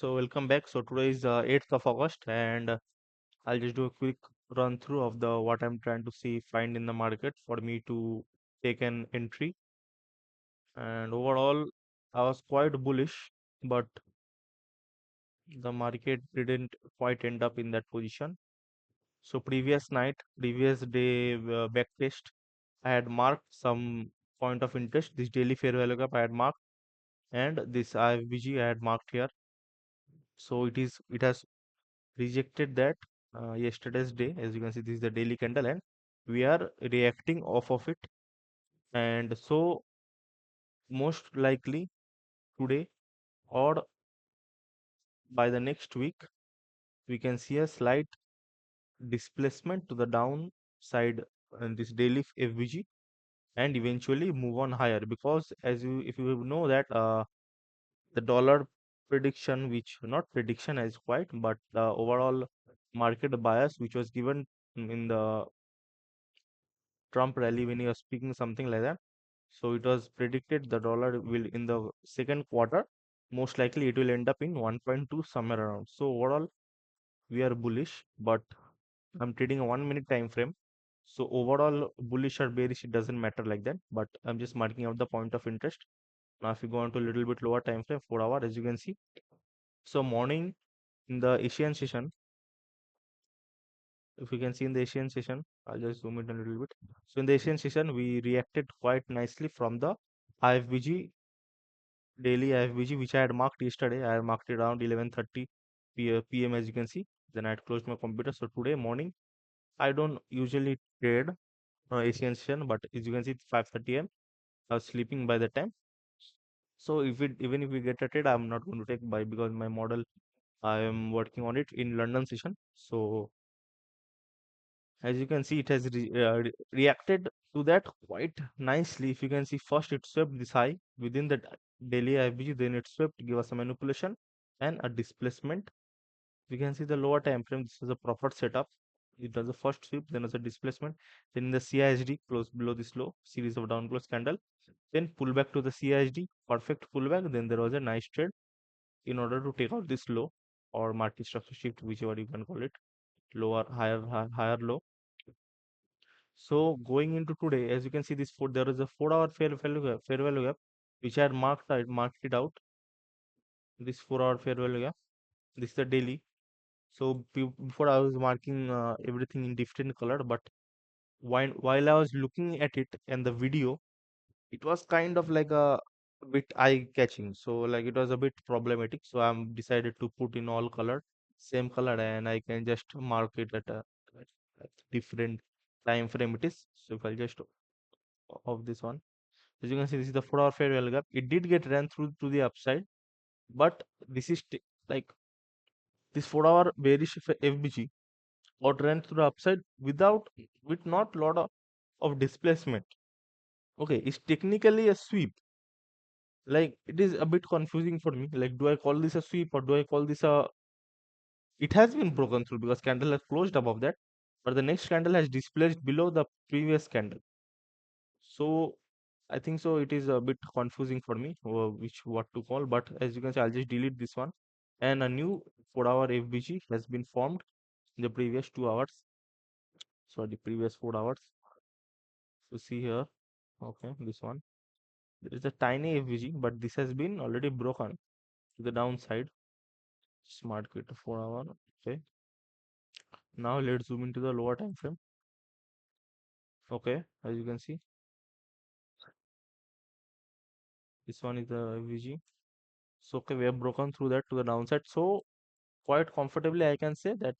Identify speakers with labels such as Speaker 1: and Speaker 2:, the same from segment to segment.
Speaker 1: So welcome back. So today is 8th of August and I'll just do a quick run through of the what I'm trying to see find in the market for me to take an entry. And overall, I was quite bullish, but the market didn't quite end up in that position. So previous day back test, I had marked some point of interest. This daily fair value gap I had marked, and this IFBG I had marked here. So it has rejected that yesterday's day. As you can see, this is the daily candle and we are reacting off of it, and so most likely today or by the next week we can see a slight displacement to the downside in this daily FVG and eventually move on higher, because as you if you know that the dollar prediction, which not prediction as quite, but the overall market bias which was given in the Trump rally when he was speaking something like that. So it was predicted the dollar will in the second quarter, most likely it will end up in 1.2 somewhere around. So overall we are bullish, but I'm trading a 1 minute time frame. So overall bullish or bearish it doesn't matter like that, but I'm just marking out the point of interest. Now if you go on to a little bit lower time frame, 4 hour, as you can see. So morning in the Asian session, if you can see in the Asian session, I'll just zoom in a little bit. So in the Asian session, we reacted quite nicely from the IFBG daily IFBG, which I had marked yesterday. I had marked it around 11:30 p.m. as you can see. Then I had closed my computer. So today morning, I don't usually trade Asian session, but as you can see, it's 5:30 a.m. I was sleeping by the time. So if it even if we get a trade, I'm not going to take buy because my model I am working on it in London session. So as you can see, it has reacted to that quite nicely. If you can see, first it swept this high within the daily IFBG, then it swept, give us a manipulation and a displacement. We can see the lower time frame. This is a proper setup. It does the first sweep, then as a displacement, then in the CISD close below this low series of down close candle, then pull back to the CISD, perfect pullback. Then there was a nice trade in order to take out this low or market structure shift, whichever you can call it, lower, higher low. So going into today, as you can see, there is a 4 hour fair value gap, which I had marked it out. This 4 hour fair value gap. This is the daily. So before I was marking everything in different color, but while I was looking at it and the video, it was kind of like a bit eye catching. So like it was a bit problematic. So I'm decided to put in all color, same color, and I can just mark it at different time frame it is. So if I just of this one. As you can see, this is the 4 hour fair value gap. It did get ran through to the upside, but this is like this 4 hour bearish FBG got ran through the upside with not lot of displacement. Okay, it's technically a sweep. Like it is a bit confusing for me. Like, do I call this a sweep or do I call this a? It has been broken through because candle has closed above that, but the next candle has displaced below the previous candle. So I think so it is a bit confusing for me which what to call, but as you can see, I'll just delete this one and a new 4 hour FBG has been formed in the previous 2 hours. Sorry, the previous 4 hours. So see here, okay, this one. There is a tiny FBG, but this has been already broken to the downside. Smart kit 4 hour. Okay. Now let's zoom into the lower time frame. Okay, as you can see, this one is the FBG. So okay, we have broken through that to the downside. So quite comfortably, I can say that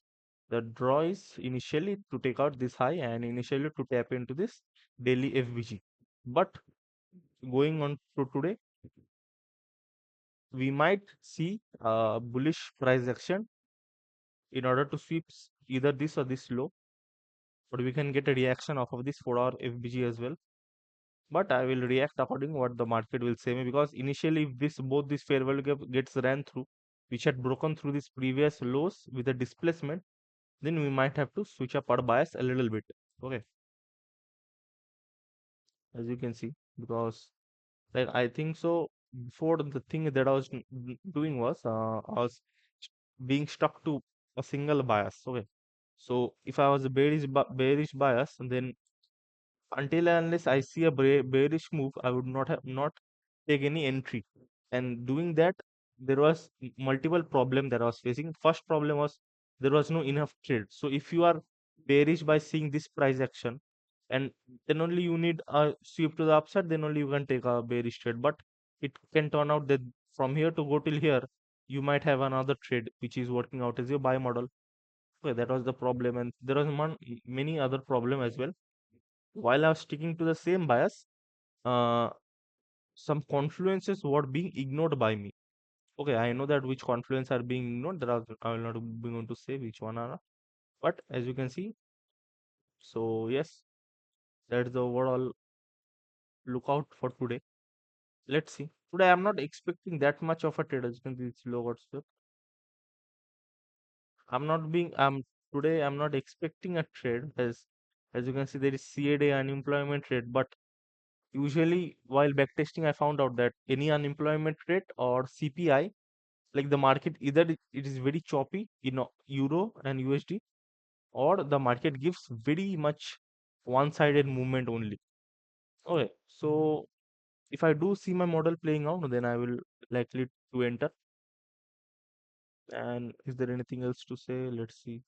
Speaker 1: the draw is initially to take out this high and initially to tap into this daily FBG. But going on to today, we might see a bullish price action in order to sweep either this or this low, but we can get a reaction off of this 4 hour FBG as well. But I will react according what the market will say me, because initially if this both this fair value gap gets ran through, which had broken through this previous lows with a displacement, then we might have to switch up our bias a little bit. Okay, as you can see, because like I think so before, the thing that I was doing was I was being stuck to a single bias. Okay, so if I was a bearish bias, and then until and unless I see a bearish move, I would not take any entry. And doing that, there was multiple problem that I was facing. First problem was there was no enough trade. So if you are bearish by seeing this price action, and then only you need a sweep to the upside, then only you can take a bearish trade. But it can turn out that from here to go till here, you might have another trade which is working out as your buy model. Okay, that was the problem, and there was many other problem as well. While I was sticking to the same bias, uh, some confluences were being ignored by me. Okay, I know that which confluence are being ignored. There are, I will not be going to say which one are, but as you can see, so yes, that's the overall lookout for today. Let's see. Today I'm not expecting that much of a trade. As you can see, it's low got swept. I'm not being today I'm not expecting a trade. As you can see, there is CAD unemployment rate, but usually while backtesting I found out that any unemployment rate or CPI, like the market, either it is very choppy in euro and USD, or the market gives very much one-sided movement only. Okay, so if I do see my model playing out, then I will likely to enter. And is there anything else to say? Let's see.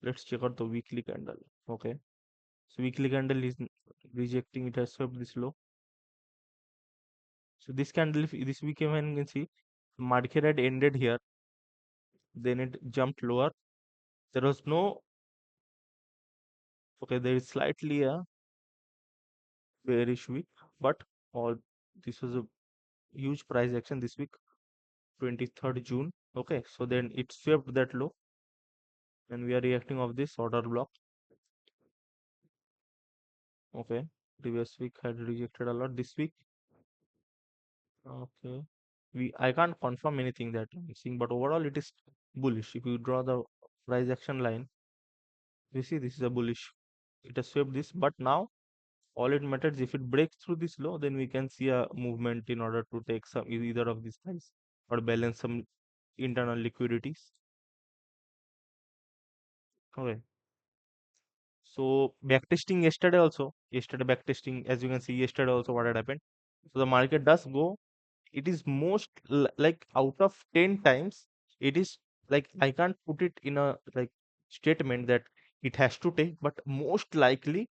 Speaker 1: Let's check out the weekly candle. Okay, so weekly candle is rejecting, it has swept this low. So this candle, if this week even you can see, market had ended here, then it jumped lower. There was no, okay, there is slightly a bearish week, but all this was a huge price action this week, 23rd June. Okay, so then it swept that low, and we are reacting of this order block. Okay, previous week had rejected a lot. This week, okay, I can't confirm anything that I'm seeing, but overall it is bullish. If you draw the price action line, you see this is a bullish. It has swept this, but now all it matters, if it breaks through this low, then we can see a movement in order to take some either of these guys or balance some internal liquidities. Okay, so backtesting yesterday backtesting, as you can see yesterday also what had happened. So the market does go, it is most like out of 10 times, it is like I can't put it in a like statement that it has to take, but most likely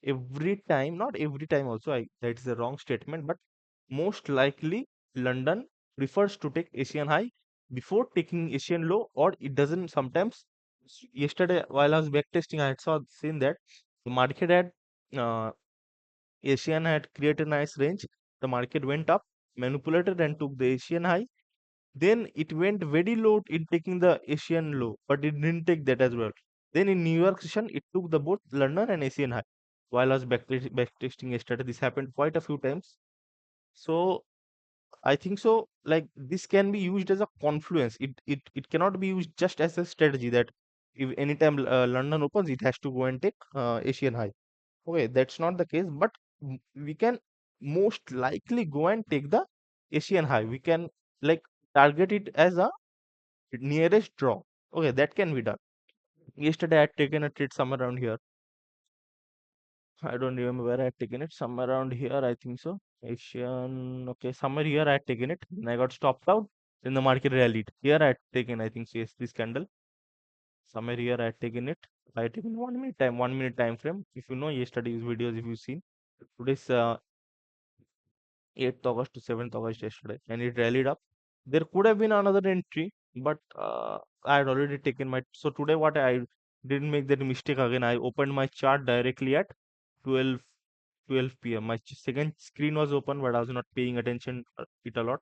Speaker 1: every time, not every time also, that is the wrong statement, but most likely London prefers to take Asian high before taking Asian low, or it doesn't sometimes. Yesterday while I was backtesting, I had seen that the market had uh, Asian had created a nice range. The market went up, manipulated and took the Asian high. Then it went very low in taking the Asian low, but it didn't take that as well. Then in New York session, it took the both London and Asian high. While I was backtesting yesterday, this happened quite a few times. So I think so. Like this can be used as a confluence. It cannot be used just as a strategy that if anytime London opens, it has to go and take Asian high. Okay, that's not the case. But we can most likely go and take the Asian high. We can like target it as a nearest draw. Okay, that can be done. Yesterday I had taken a trade somewhere around here. I don't remember where I had taken it. Somewhere around here, I think so. Asian, okay, somewhere here I had taken it. And I got stopped out. Then the market rallied. Here I had taken, I think, so yes, this candle. Somewhere here I had taken it. I had taken 1 minute time frame. If you know yesterday's videos, if you've seen, today's 8th August to 7th August yesterday, and it rallied up. There could have been another entry, but I had already taken my. So today, what I didn't make that mistake again. I opened my chart directly at 12 12 p.m. My second screen was open, but I was not paying attention it a lot.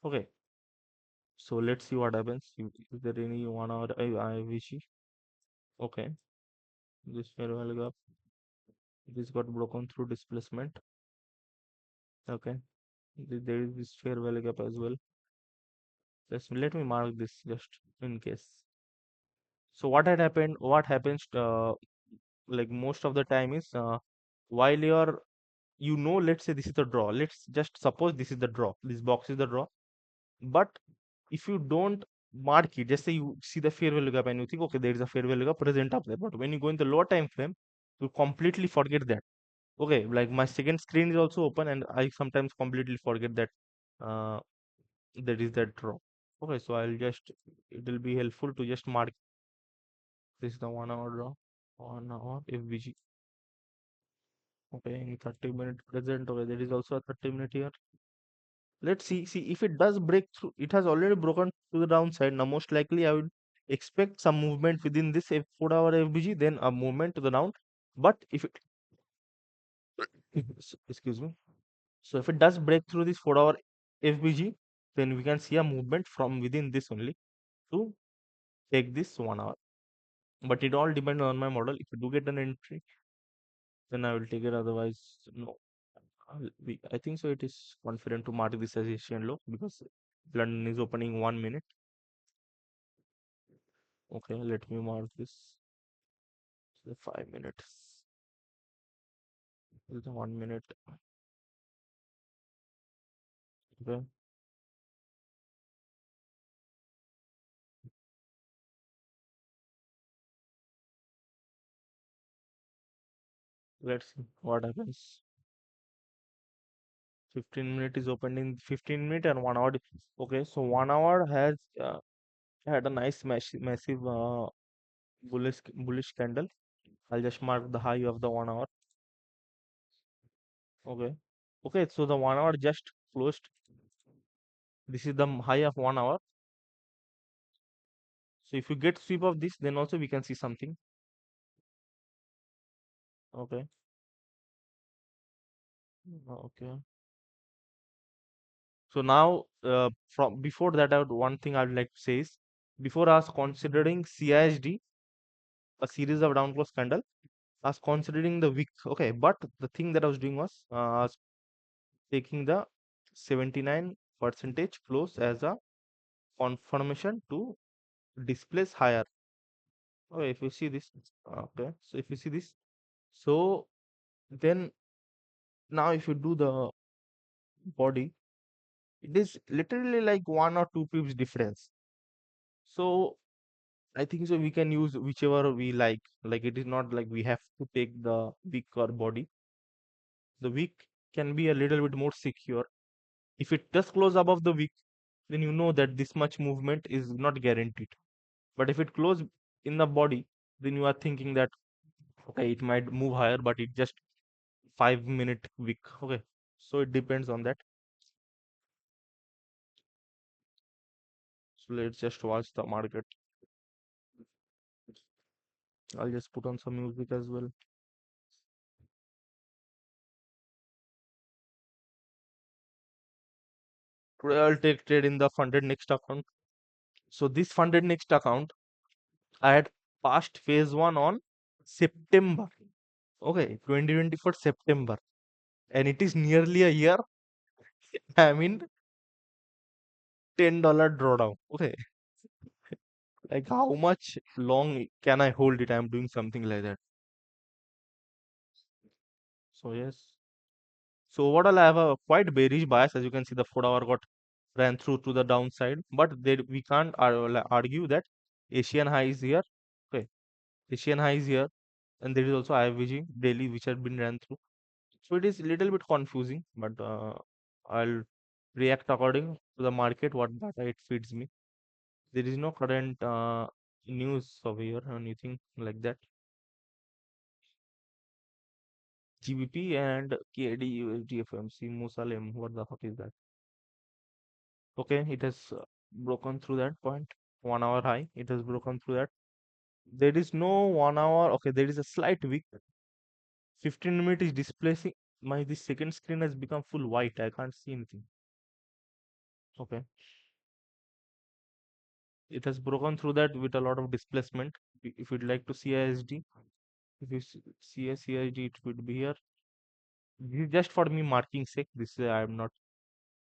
Speaker 1: Okay, so let's see what happens. Is there any 1 hour IVC? Okay, this fair value gap. This got broken through displacement. Okay, there is this fair value gap as well. Let me mark this just in case. So what had happened? What happens? Like most of the time is while you're let's say this is the draw. Let's just suppose this is the draw. This box is the draw. But if you don't mark it, just say you see the fair value gap and you think, okay, there is a fair value gap present up there. But when you go in the lower time frame, you completely forget that. Okay, like my second screen is also open, and I sometimes completely forget that uh, that is that draw. Okay, so it will be helpful to just mark this is the 1 hour draw, 1 hour FBG. Okay, in 30-minute present. Okay, there is also a 30-minute here. Let's see if it does break through. It has already broken to the downside. Now, most likely, I would expect some movement within this 4-hour FBG, then a movement to the down. But if it, excuse me, so if it does break through this 4-hour FBG, then we can see a movement from within this only to take this 1 hour. But it all depends on my model. If you do get an entry, then I will take it. Otherwise, no. I think so. It is confident to mark this as Asian low because London is opening 1 minute. Okay, let me mark this. The 5 minutes. This is the 1 minute. Okay, let's see what happens. 15 minute is opened in 15 minute and 1 hour. Okay, so 1 hour has had a nice massive bullish candle. I'll just mark the high of the 1 hour. Okay, okay, so the 1 hour just closed. This is the high of 1 hour. So if you get sweep of this, then also we can see something. Okay, okay. So now, from before that, one thing I would like to say is, before us considering CISD, a series of down close candle, I was considering the wick. Okay, but the thing that I was doing was, I was taking the 79 percentage close as a confirmation to displace higher. Okay, if you see this, okay, so if you see this, so then now if you do the body, it is literally like 1 or 2 pips difference. So I think so we can use whichever we like. Like it is not like we have to take the wick or body. The wick can be a little bit more secure. If it does close above the wick, then you know that this much movement is not guaranteed. But if it close in the body, then you are thinking that okay, it might move higher, but it just 5 minute wick. Okay, so it depends on that. So let's just watch the market. I'll just put on some music as well. Today I'll take trade in the funded next account. So this funded next account, I had passed phase one on September. Okay, 2024 September. And it is nearly a year. I mean, $10 drawdown. Okay. Like how much long can I hold it? I'm doing something like that. So yes. So overall, I have a quite bearish bias. As you can see, the 4 hour got ran through to the downside. But there we can't argue that Asian high is here. Okay. Asian high is here. And there is also IVG daily which has been ran through. So it is a little bit confusing, but I'll react according to the market, what data it feeds me. There is no current news over here or anything like that. GBP and KD USD FMC Musalem, what the fuck is that? Okay, it has broken through that point. 1 hour high, it has broken through that. There is no 1 hour. Okay, there is a slight wick. 15 minute is displacing. My this second screen has become full white. I can't see anything. Okay. It has broken through that with a lot of displacement. If you'd like to see ISD, if you see a CISD, it would be here. This is just for me marking sake. This I am not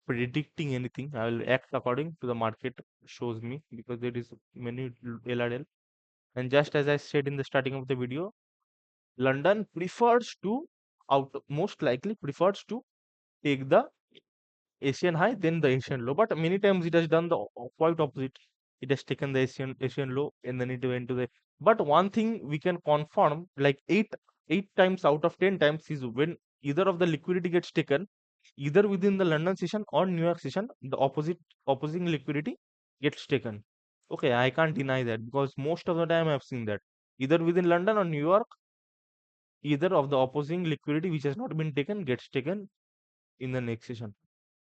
Speaker 1: predicting anything. I will act according to the market shows me because there is many LRL. And just as I said in the starting of the video, London prefers to most likely prefers to take the Asian high, then the Asian low. But many times it has done the quite opposite. It has taken the Asian low and then it went to the. But one thing we can confirm, like eight times out of 10 times, is when either of the liquidity gets taken, either within the London session or New York session, the opposing liquidity gets taken. Okay, I can't deny that because most of the time I've seen that either within London or New York, either of the opposing liquidity which has not been taken gets taken in the next session.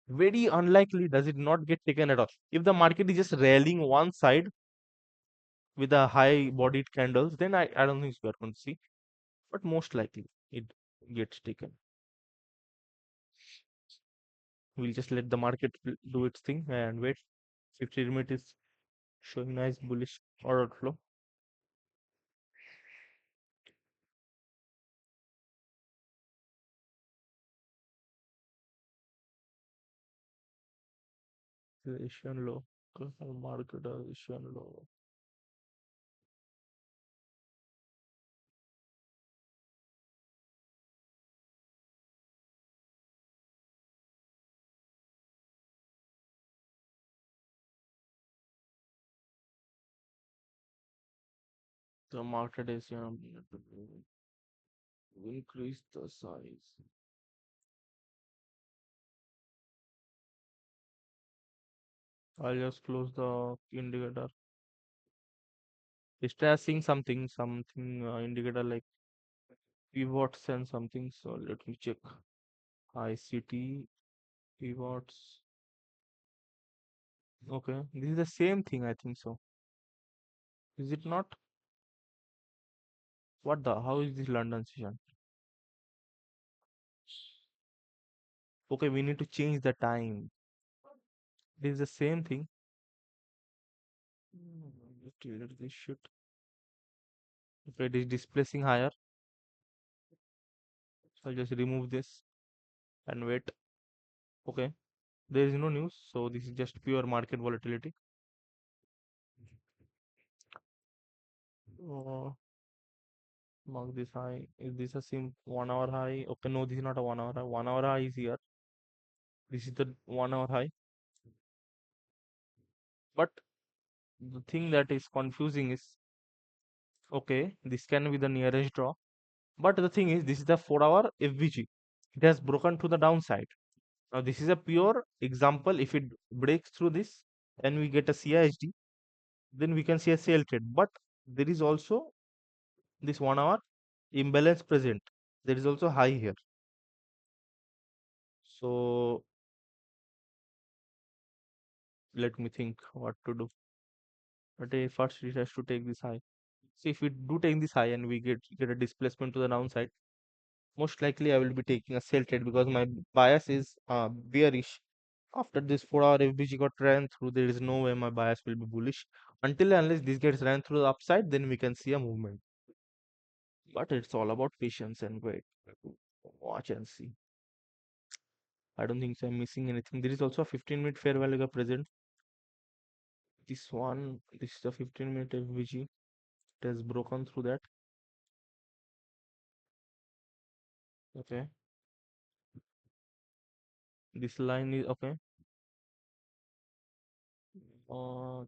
Speaker 1: Very unlikely does it not get taken at all. If the market is just rallying one side with a high bodied candles, then I don't think we are going to see. But most likely it gets taken. We'll just let the market do its thing and wait. 50 minute is showing nice bullish order flow. The Asian low. Global market Asian low. The market is increase the size. I'll just close the indicator. It's seeing something indicator like pivots and something. So let me check. ICT pivots. Okay, this is the same thing. I think so. Is it not? What the? How is this London session? Okay, we need to change the time. This is the same thing. Let this shit. Okay, it is displacing higher. So I'll just remove this and wait. Okay, there is no news. So this is just pure market volatility. Uh, Mark this high. Is this a sim 1 hour high? Okay, no, this is not a 1 hour high. 1 hour high is here. This is the 1 hour high. But the thing that is confusing is okay, this can be the nearest draw. But the thing is, this is the 4 hour FVG. It has broken to the downside. Now, this is a pure example. If it breaks through this and we get a CISD, then we can see a sell trade. But there is also this 1 hour imbalance present. There is also high here. So let me think what to do. But first it has to take this high. See if we do take this high and we get a displacement to the downside, most likely I will be taking a sell trade because my bias is bearish. After this 4 hour FBG got ran through, there is no way my bias will be bullish until and unless this gets ran through the upside. Then we can see a movement. But it's all about patience and wait, watch and see. I don't think so I'm missing anything. There is also a 15-minute fair value gap present. This is a 15-minute FBG. It has broken through that. Okay, this line is okay.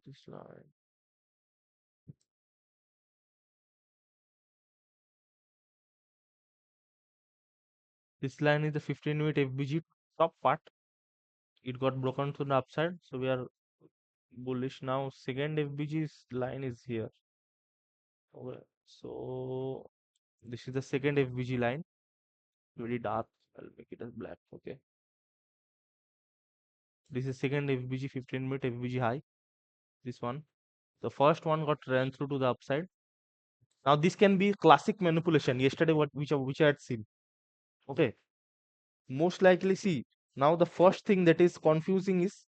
Speaker 1: This line. This line is the 15-minute FBG top part. It got broken to the upside, so we are bullish now. Second FBG's line is here. Okay, so this is the second FBG line. Very dark. I'll make it as black. Okay, this is second FBG 15-minute FBG high. This one. The first one got ran through to the upside. Now this can be classic manipulation. Yesterday, which I had seen. Okay, most likely see now the first thing that is confusing is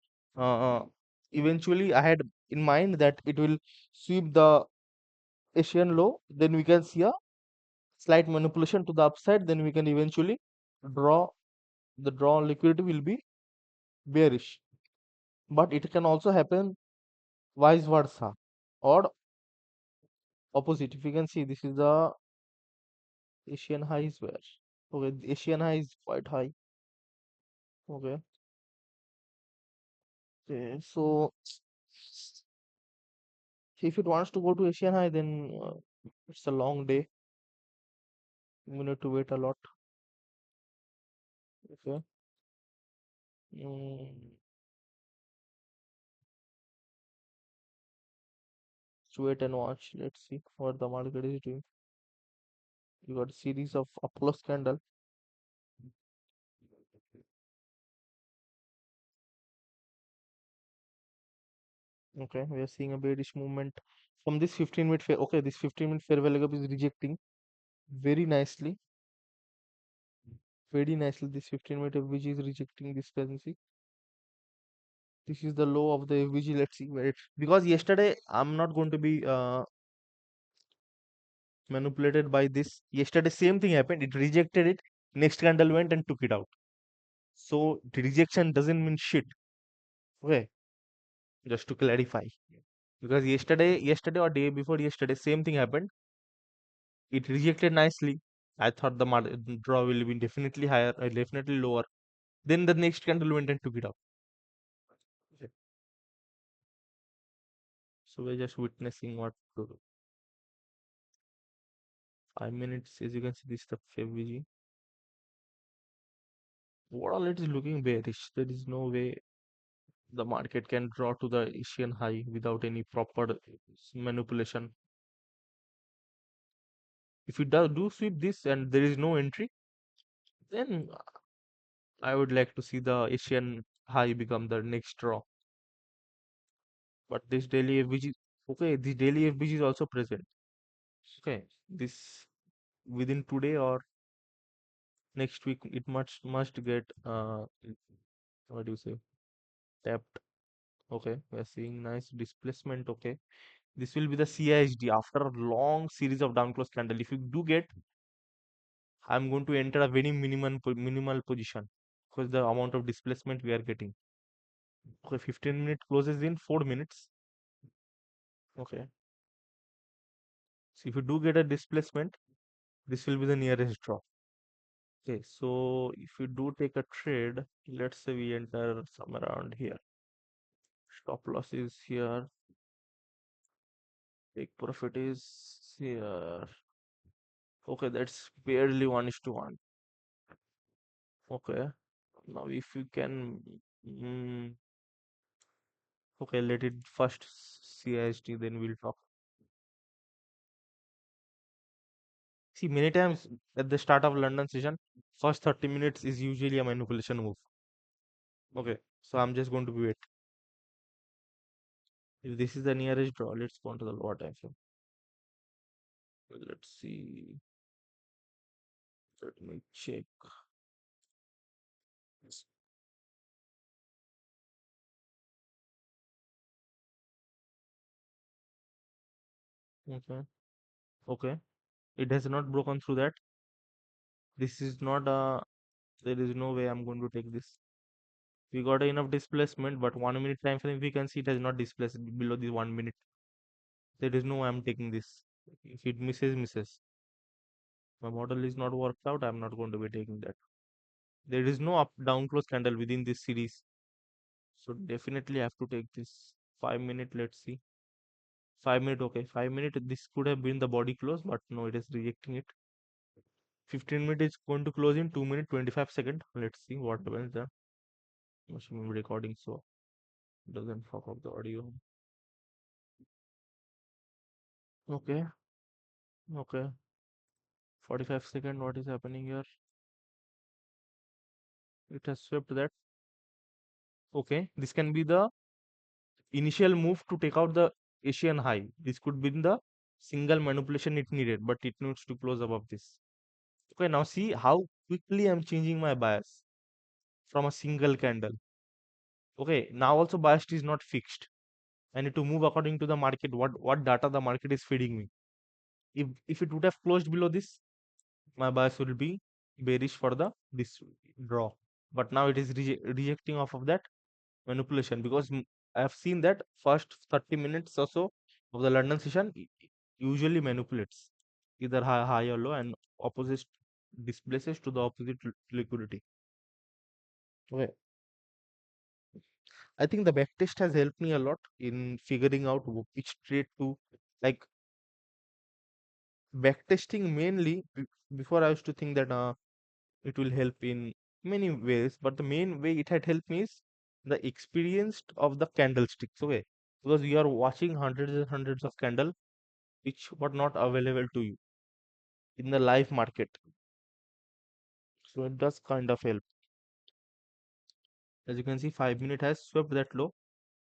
Speaker 1: eventually I had in mind that it will sweep the Asian low, then we can see a slight manipulation to the upside, then we can eventually draw the draw on liquidity will be bearish. But it can also happen vice versa or opposite. If you can see, this is the Asian highs where. Okay, the Asian high is quite high. Okay. Okay. So if it wants to go to Asian high, then it's a long day. We need to wait a lot. Okay. Mm, let's wait and watch. Let's see what the market is doing. You got a series of up close candle. Okay, we are seeing a bearish movement from this 15-minute fair. Okay, this 15-minute fair value gap is rejecting very nicely. Very nicely. This 15-minute FVG is rejecting this currency. This is the low of the FVG. Let's see where it, because yesterday I'm not going to be manipulated by this. Yesterday same thing happened. It rejected it. Next candle went and took it out. So the rejection doesn't mean shit. Okay, just to clarify. Because yesterday or day before yesterday, same thing happened. It rejected nicely. I thought the draw will be definitely higher, definitely lower. Then the next candle went and took it up. Okay. So we're just witnessing what to do. 5 minutes, as you can see, this is the FVG. Overall, it is looking bearish. There is no way the market can draw to the Asian high without any proper manipulation. If you do sweep this and there is no entry, then I would like to see the Asian high become the next draw. But this daily FBG, okay, this daily FBG is also present. Okay, this within today or next week, it must get what do you say, tapped. Okay, we are seeing nice displacement. Okay, this will be the CISD after a long series of down close candle. If you do get, I'm going to enter a very minimal position because the amount of displacement we are getting. Okay, 15-minute closes in 4 minutes. Okay, so if you do get a displacement, this will be the nearest drop. Okay, so if you do take a trade, let's say we enter somewhere around here. Stop loss is here. Take profit is here. Okay, that's barely 1:1. Okay, now if you can, mm, okay, let it first CIST, then we'll talk. See, many times at the start of London session, first 30 minutes is usually a manipulation move. Okay, so I'm just going to wait. If this is the nearest draw, let's go on to the lower time frame. Let's see. Let me check. Okay. Okay. It has not broken through that. This is not a, there is no way I'm going to take this. We got enough displacement, but 1 minute time frame, we can see it has not displaced below the 1 minute. There is no way I'm taking this. If it misses, misses. My model is not worked out, I'm not going to be taking that. There is no up down close candle within this series. So definitely have to take this 5 minute. Let's see. 5 minute, okay. 5 minute. This could have been the body close, but no, it is rejecting it. 15 minute is going to close in 2 minutes 25 seconds. Let's see what happens there. Machine recording so it doesn't fuck up the audio. Okay, okay. 45 seconds. What is happening here? It has swept that. Okay, this can be the initial move to take out the Asian high. This could be the single manipulation it needed, but it needs to close above this. Okay, now see how quickly I'm changing my bias from a single candle. Okay, now also bias is not fixed. I need to move according to the market. What data the market is feeding me. If it would have closed below this, my bias will be bearish for the this draw. But now it is rejecting off of that manipulation because I have seen that first 30 minutes or so of the London session usually manipulates either high or low and opposite displaces to the opposite liquidity. Okay. I think the backtest has helped me a lot in figuring out which trade to like. Backtesting mainly before I used to think that it will help in many ways, but the main way it had helped me is the experience of the candlesticks. Okay, because you are watching hundreds and hundreds of candle which were not available to you in the live market, so it does kind of help. As you can see, 5 minute has swept that low.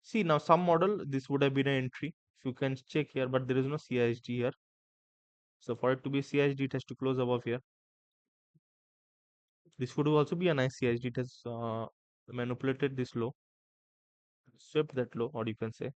Speaker 1: See now, some model this would have been an entry if you can check here, but there is no CISD here. So for it to be CISD, it has to close above here. This would also be a nice CISD. It has manipulated this low, swept that low, or you can say.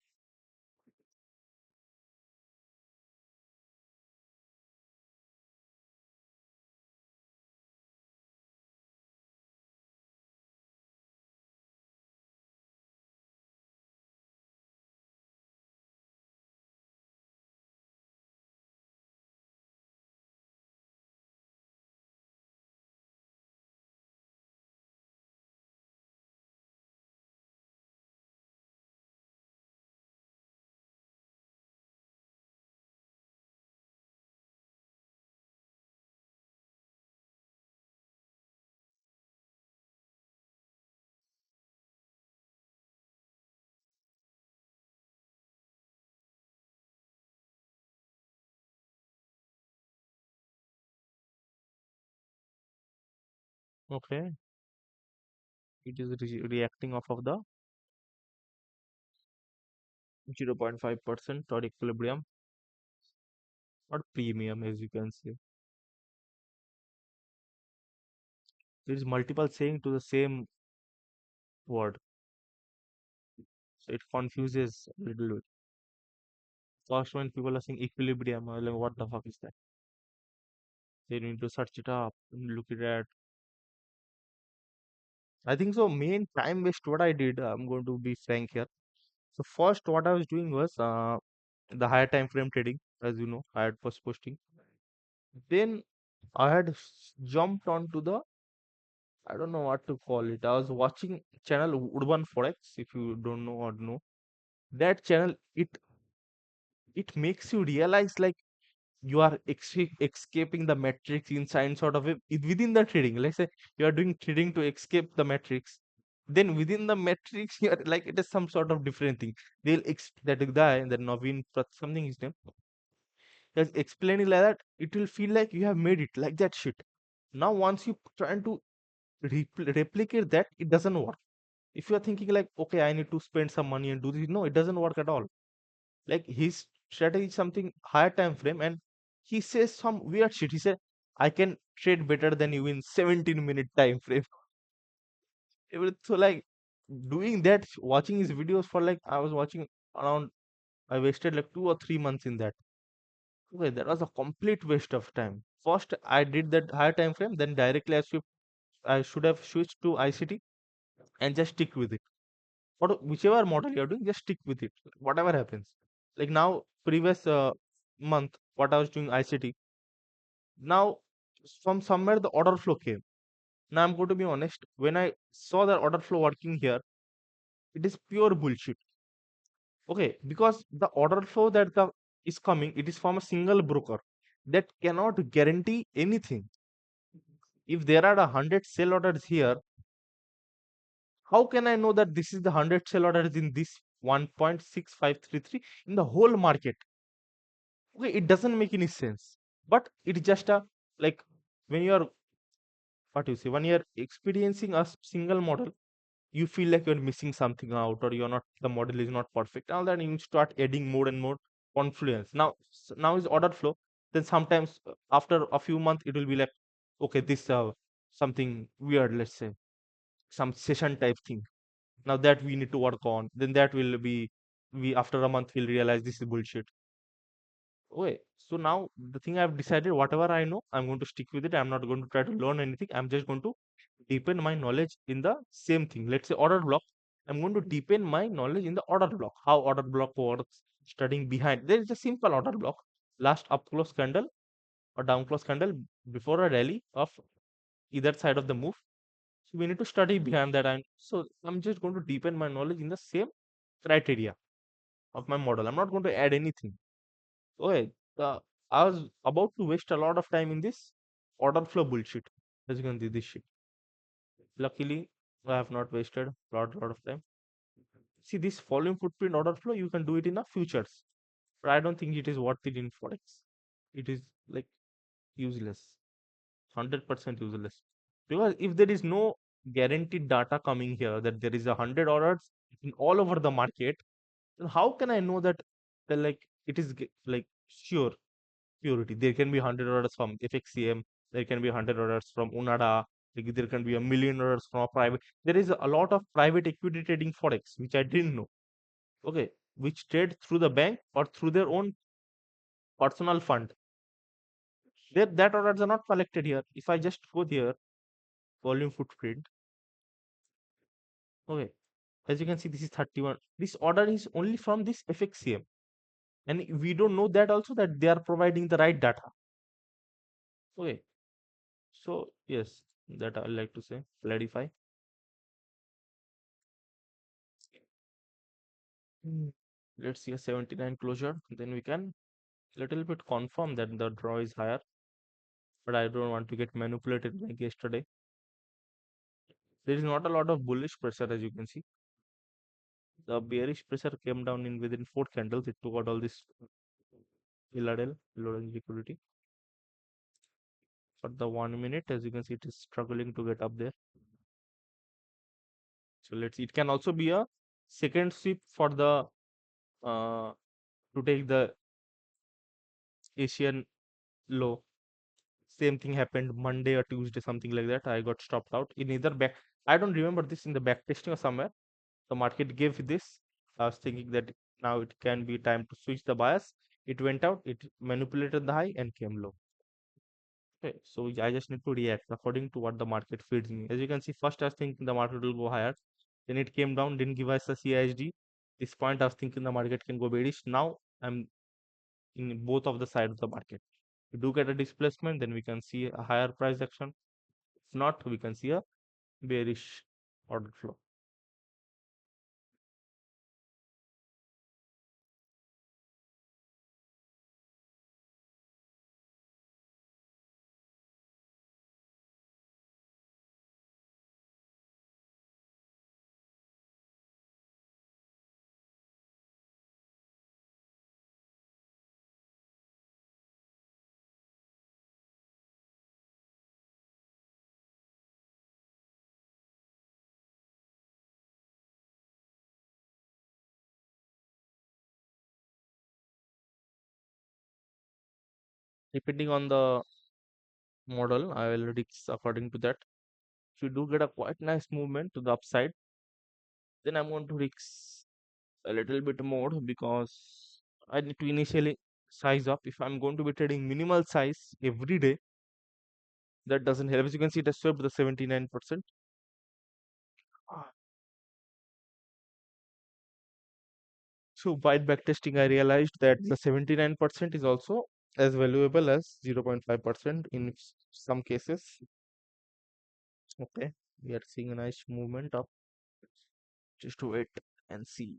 Speaker 1: Okay, it is reacting off of the 0.5% or equilibrium or premium, as you can say. There is multiple saying to the same word, so it confuses a little bit. First, when people are saying equilibrium, I'm like, what the fuck is that? They need to search it up and look it at. I think so. Main time waste. What I did, I'm going to be frank here. So first, what I was doing was the higher time frame trading, as you know, I had first posting. Then I had jumped onto the, I don't know what to call it. I was watching channel Urban Forex. If you don't know or know that channel, it makes you realize like you are escaping the matrix inside sort of within the trading. Let's say you are doing trading to escape the matrix. Then within the matrix, you are like it is some sort of different thing. They'll that guy, the Naveen something his name, just explaining like that. It will feel like you have made it like that shit. Now once you try to replicate that, it doesn't work. If you are thinking like, okay, I need to spend some money and do this, no, it doesn't work at all. Like his strategy is something higher time frame, and he says some weird shit. He said, I can trade better than you in 17-minute time frame. So like doing that, watching his videos for like I was watching around, I wasted like 2 or 3 months in that. Okay, that was a complete waste of time. First I did that higher time frame, then directly I should have switched to ICT and just stick with it. Whichever model you're doing, just stick with it. Whatever happens. Like now, previous month, what I was doing ICT. Now, from somewhere the order flow came. Now I'm going to be honest. When I saw the order flow working here, it is pure bullshit. Okay, because the order flow is coming, it is from a single broker that cannot guarantee anything. If there are 100 sell orders here, how can I know that this is the 100 sell orders in this 1.6533 in the whole market? Okay, it doesn't make any sense. But it's just a like when you are what you say when you're experiencing a single model, you feel like you're missing something out or you're not the model is not perfect. Now then you start adding more and more confluence. Now is order flow. Then sometimes after a few months it will be like, okay, this something weird, let's say some session type thing. Now that we need to work on, then that will be we after a month we'll realize this is bullshit. Okay, so now the thing I've decided, whatever I know, I'm going to stick with it. I'm not going to try to learn anything. I'm just going to deepen my knowledge in the same thing. Let's say order block. I'm going to deepen my knowledge in the order block, how order block works, studying behind. There is a simple order block. Last up close candle, or down close candle before a rally of either side of the move. So we need to study behind that. And so I'm just going to deepen my knowledge in the same criteria of my model. I'm not going to add anything. Okay. I was about to waste a lot of time in this order flow bullshit. As you can see, this shit. Luckily, I have not wasted lot of time. See this volume footprint order flow, you can do it in a futures, but I don't think it is worth it in forex. It is like useless, 100% useless. Because if there is no guaranteed data coming here that there is 100 orders in all over the market, then how can I know that like it is like sure purity? There can be 100 orders from FXCM, there can be 100 orders from Unada, like there can be a million orders from a private. There is a lot of private equity trading forex, which I didn't know. Okay, which trade through the bank or through their own personal fund. That orders are not collected here. If I just go here, volume footprint, okay, as you can see, this is 31. This order is only from this FXCM, and we don't know that also that they are providing the right data. Okay, so yes, that I like to say, clarify. Mm. Let's see a 79 closure, then we can little bit confirm that the draw is higher, but I don't want to get manipulated like yesterday. There is not a lot of bullish pressure, as you can see. The bearish pressure came down in within 4 candles. It took out all this Iladel, low liquidity. For the 1 minute, as you can see, it is struggling to get up there. So let's see. It can also be a second sweep for the to take the Asian low. Same thing happened Monday or Tuesday, something like that. I got stopped out in either back. I don't remember this in the back testing or somewhere. The market gave this. I was thinking that now it can be time to switch the bias. It went out, it manipulated the high and came low. Okay, so I just need to react according to what the market feeds me. As you can see, first I was thinking the market will go higher, then it came down, didn't give us a CISD. This point I was thinking the market can go bearish. Now I'm in both of the side of the market. If we do get a displacement, then we can see a higher price action. If not, we can see a bearish order flow. Depending on the model, I will risk according to that. If you do get a quite nice movement to the upside, then I'm going to risk a little bit more because I need to initially size up. If I'm going to be trading minimal size every day, that doesn't help. As you can see, it has swept the 79%. Ah, so while backtesting, I realized that the 79% is also as valuable as 0.5% in some cases. Okay, we are seeing a nice movement up. Just wait and see.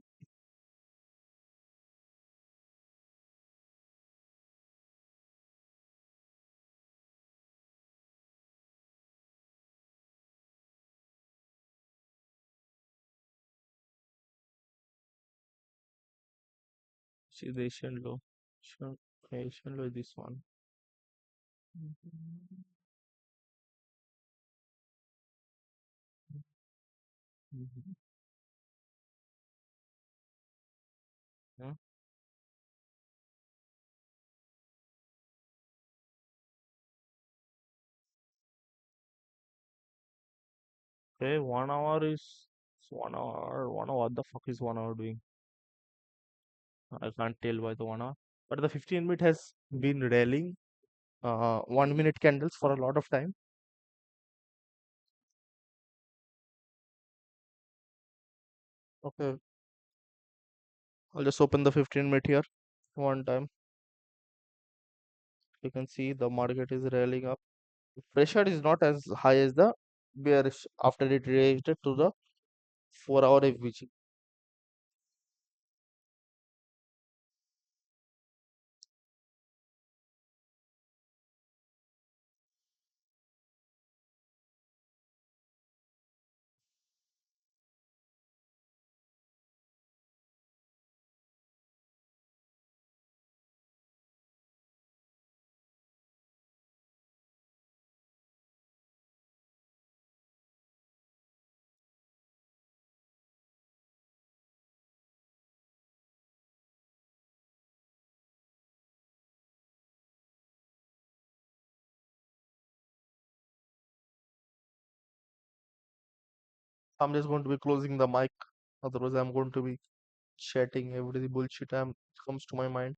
Speaker 1: See the Asian low. Sure, Asian low is this one. Mhm. Mhm. Yeah. Okay, 1 hour is 1 hour. 1 hour. What the fuck is 1 hour doing? I can't tell by the 1 hour. But the 15 minute has been rallying 1 minute candles for a lot of time. Okay, I'll just open the 15 minute here one time. You can see the market is rallying up. Pressure is not as high as the bearish after it raised it to the 4-hour FVG. I'm just going to be closing the mic. Otherwise, I'm going to be chatting every bullshit comes to my mind.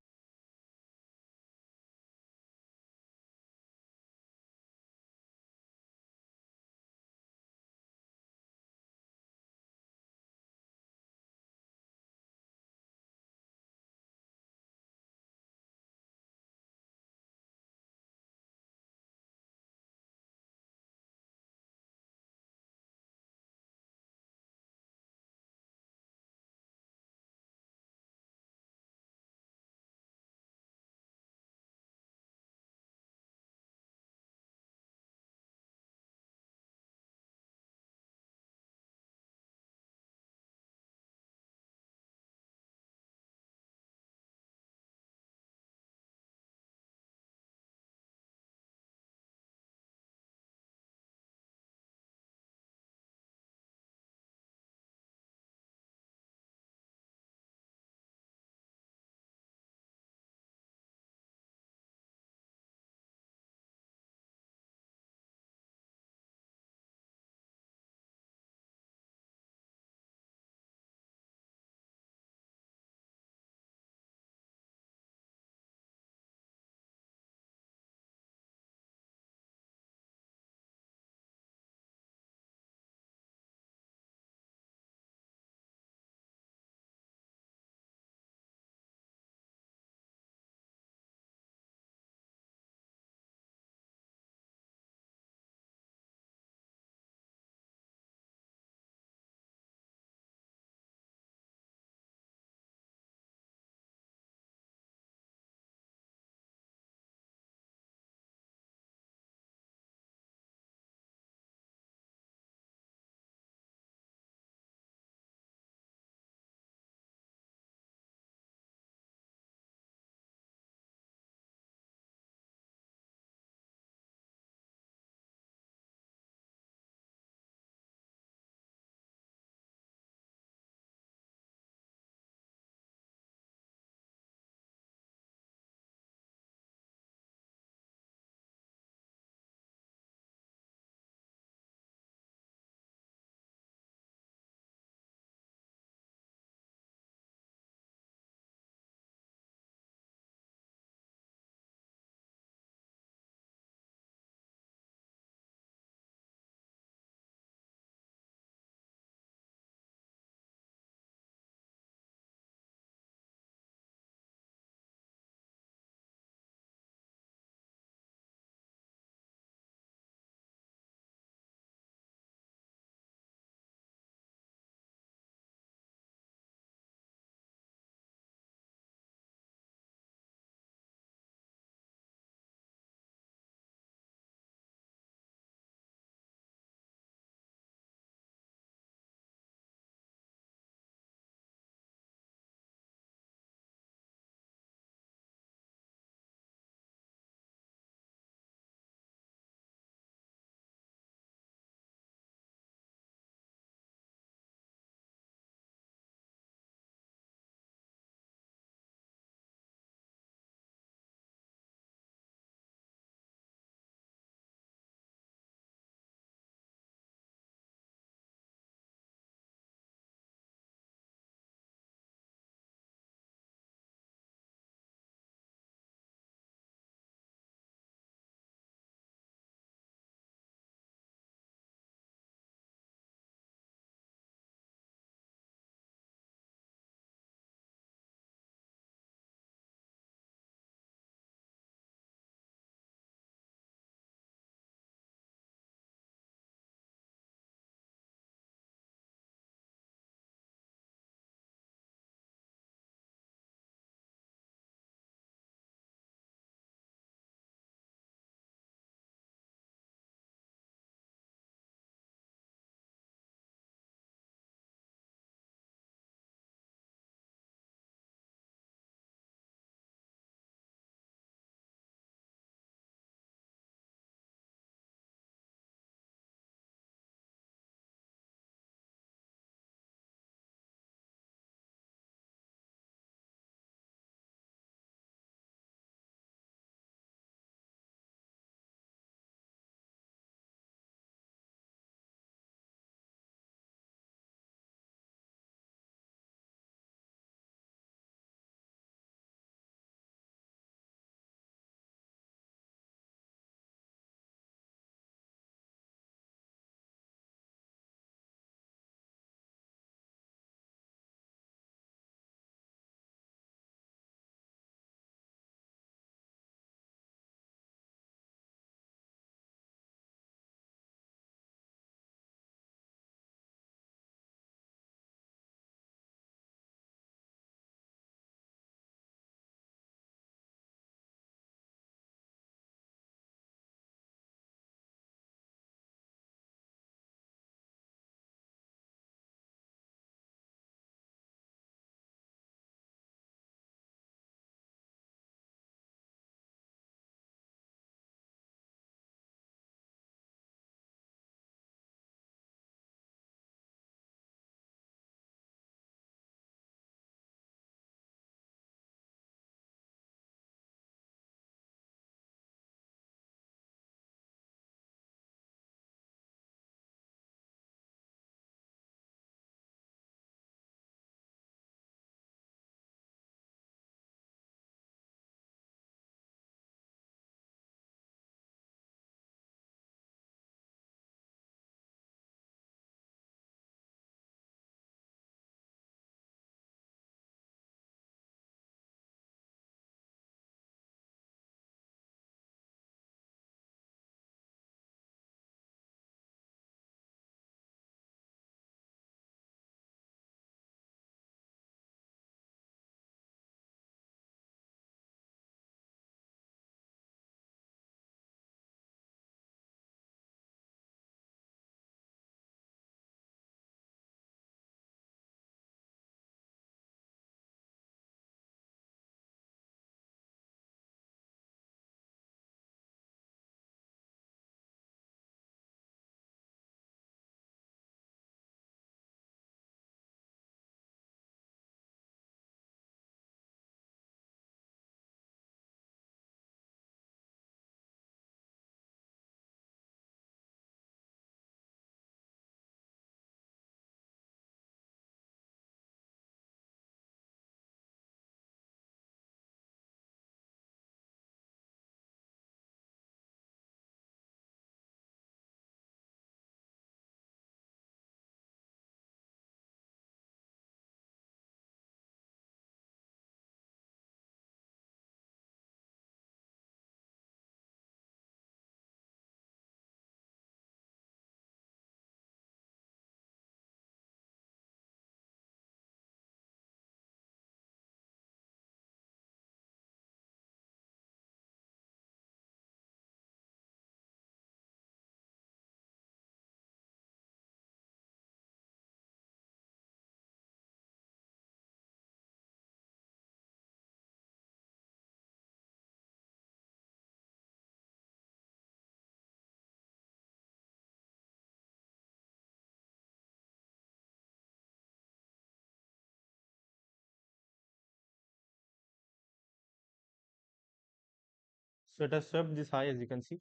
Speaker 1: So it has swept this high as you can see.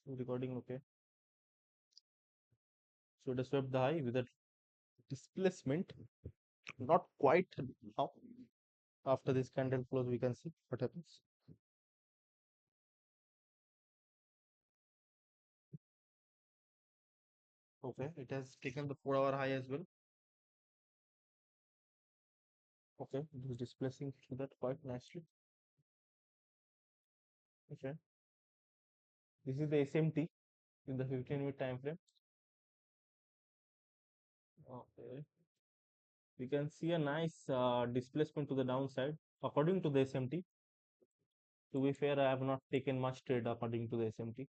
Speaker 1: Recording okay. So it has swept the high with a displacement, not quite now. After this candle close, we can see what happens. Okay, it has taken the 4 hour high as well. Okay, it is displacing through that quite nicely. Okay, this is the SMT in the 15-minute time frame. Okay, we can see a nice displacement to the downside according to the SMT. To be fair, I have not taken much trade according to the SMT.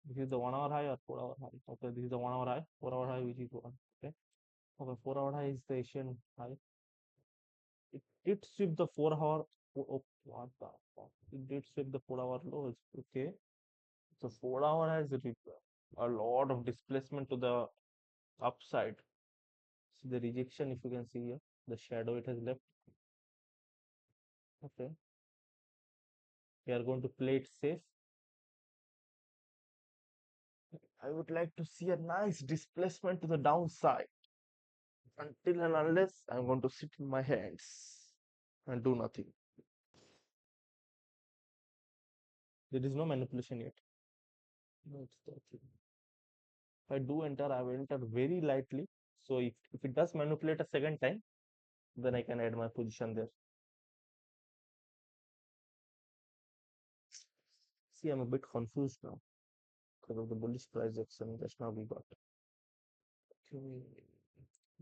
Speaker 1: This is the 1 hour high or 4 hour high. Okay, this is the 1 hour high, 4 hour high, which is one. Okay, okay, 4 hour high is the Asian high. It did sweep the 4 hour. Oh, what the fuck? It did sweep the 4 hour lows. Okay, so 4 hour has a lot of displacement to the upside. So the rejection, if you can see here, the shadow it has left. Okay, we are going to play it safe. I would like to see a nice displacement to the downside. Until and unless I'm going to sit in my hands and do nothing. There is no manipulation yet. That's the thing. If I do enter, I will enter very lightly. So if it does manipulate a second time, then I can add my position there. See, I'm a bit confused now because of the bullish price action just now we got. Okay,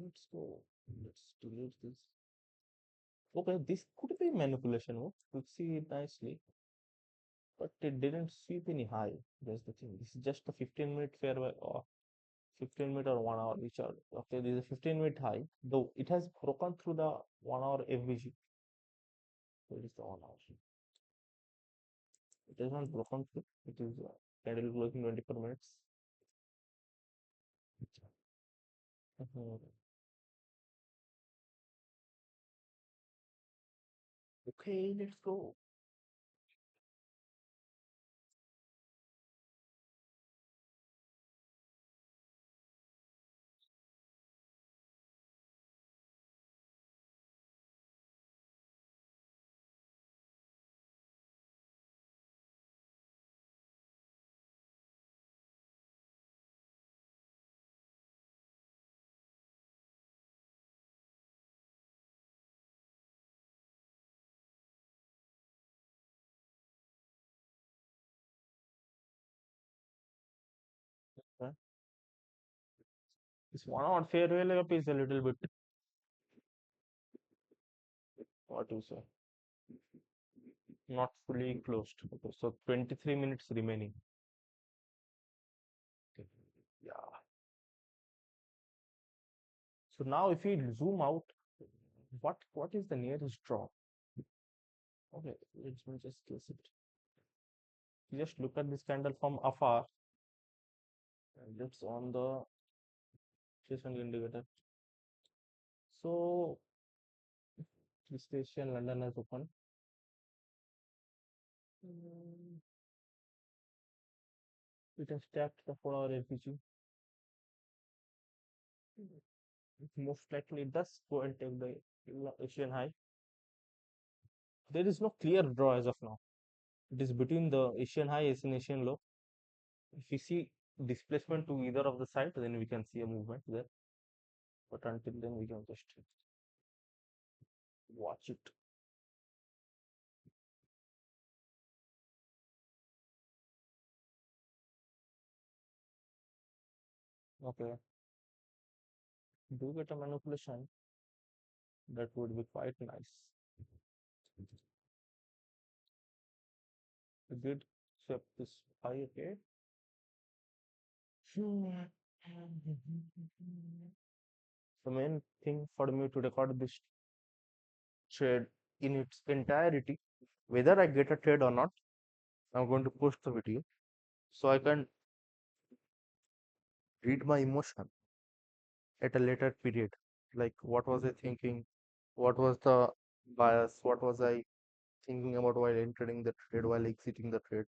Speaker 1: let's go. Let's delete this. Okay, this could be manipulation move. You see it nicely, but it didn't sweep any high. That's the thing. This is just a 15-minute fair or 15-minute or 1 hour, which are okay. This is a 15-minute high, though it has broken through the 1 hour FVG. So it is the 1 hour. It is not broken through. It is candle closing 24 minutes. Mhm. Okay, let's go. Okay. This 1 hour fair value up is a little bit what you say, not fully closed. Okay, so 23 minutes remaining. Okay. Yeah. So now if we zoom out, what is the nearest drop? Okay, let me just guess it. Just look at this candle from afar, and it's on the station indicator. So the station London has opened. Mm, It has tapped the 4 hour FPG. Most likely it does go and take the Asian high. There is no clear draw as of now. It is between the Asian high and Asian low. If we see displacement to either of the side, then we can see a movement there. But until then, we can just watch it. Okay, do get a manipulation. That would be quite nice. We did sweep this high, okay. The main thing for me to record this trade in its entirety, whether I get a trade or not, I'm going to post the video so I can read my emotion at a later period. Like what was I thinking? What was the bias? What was I thinking about while entering the trade, while exiting the trade,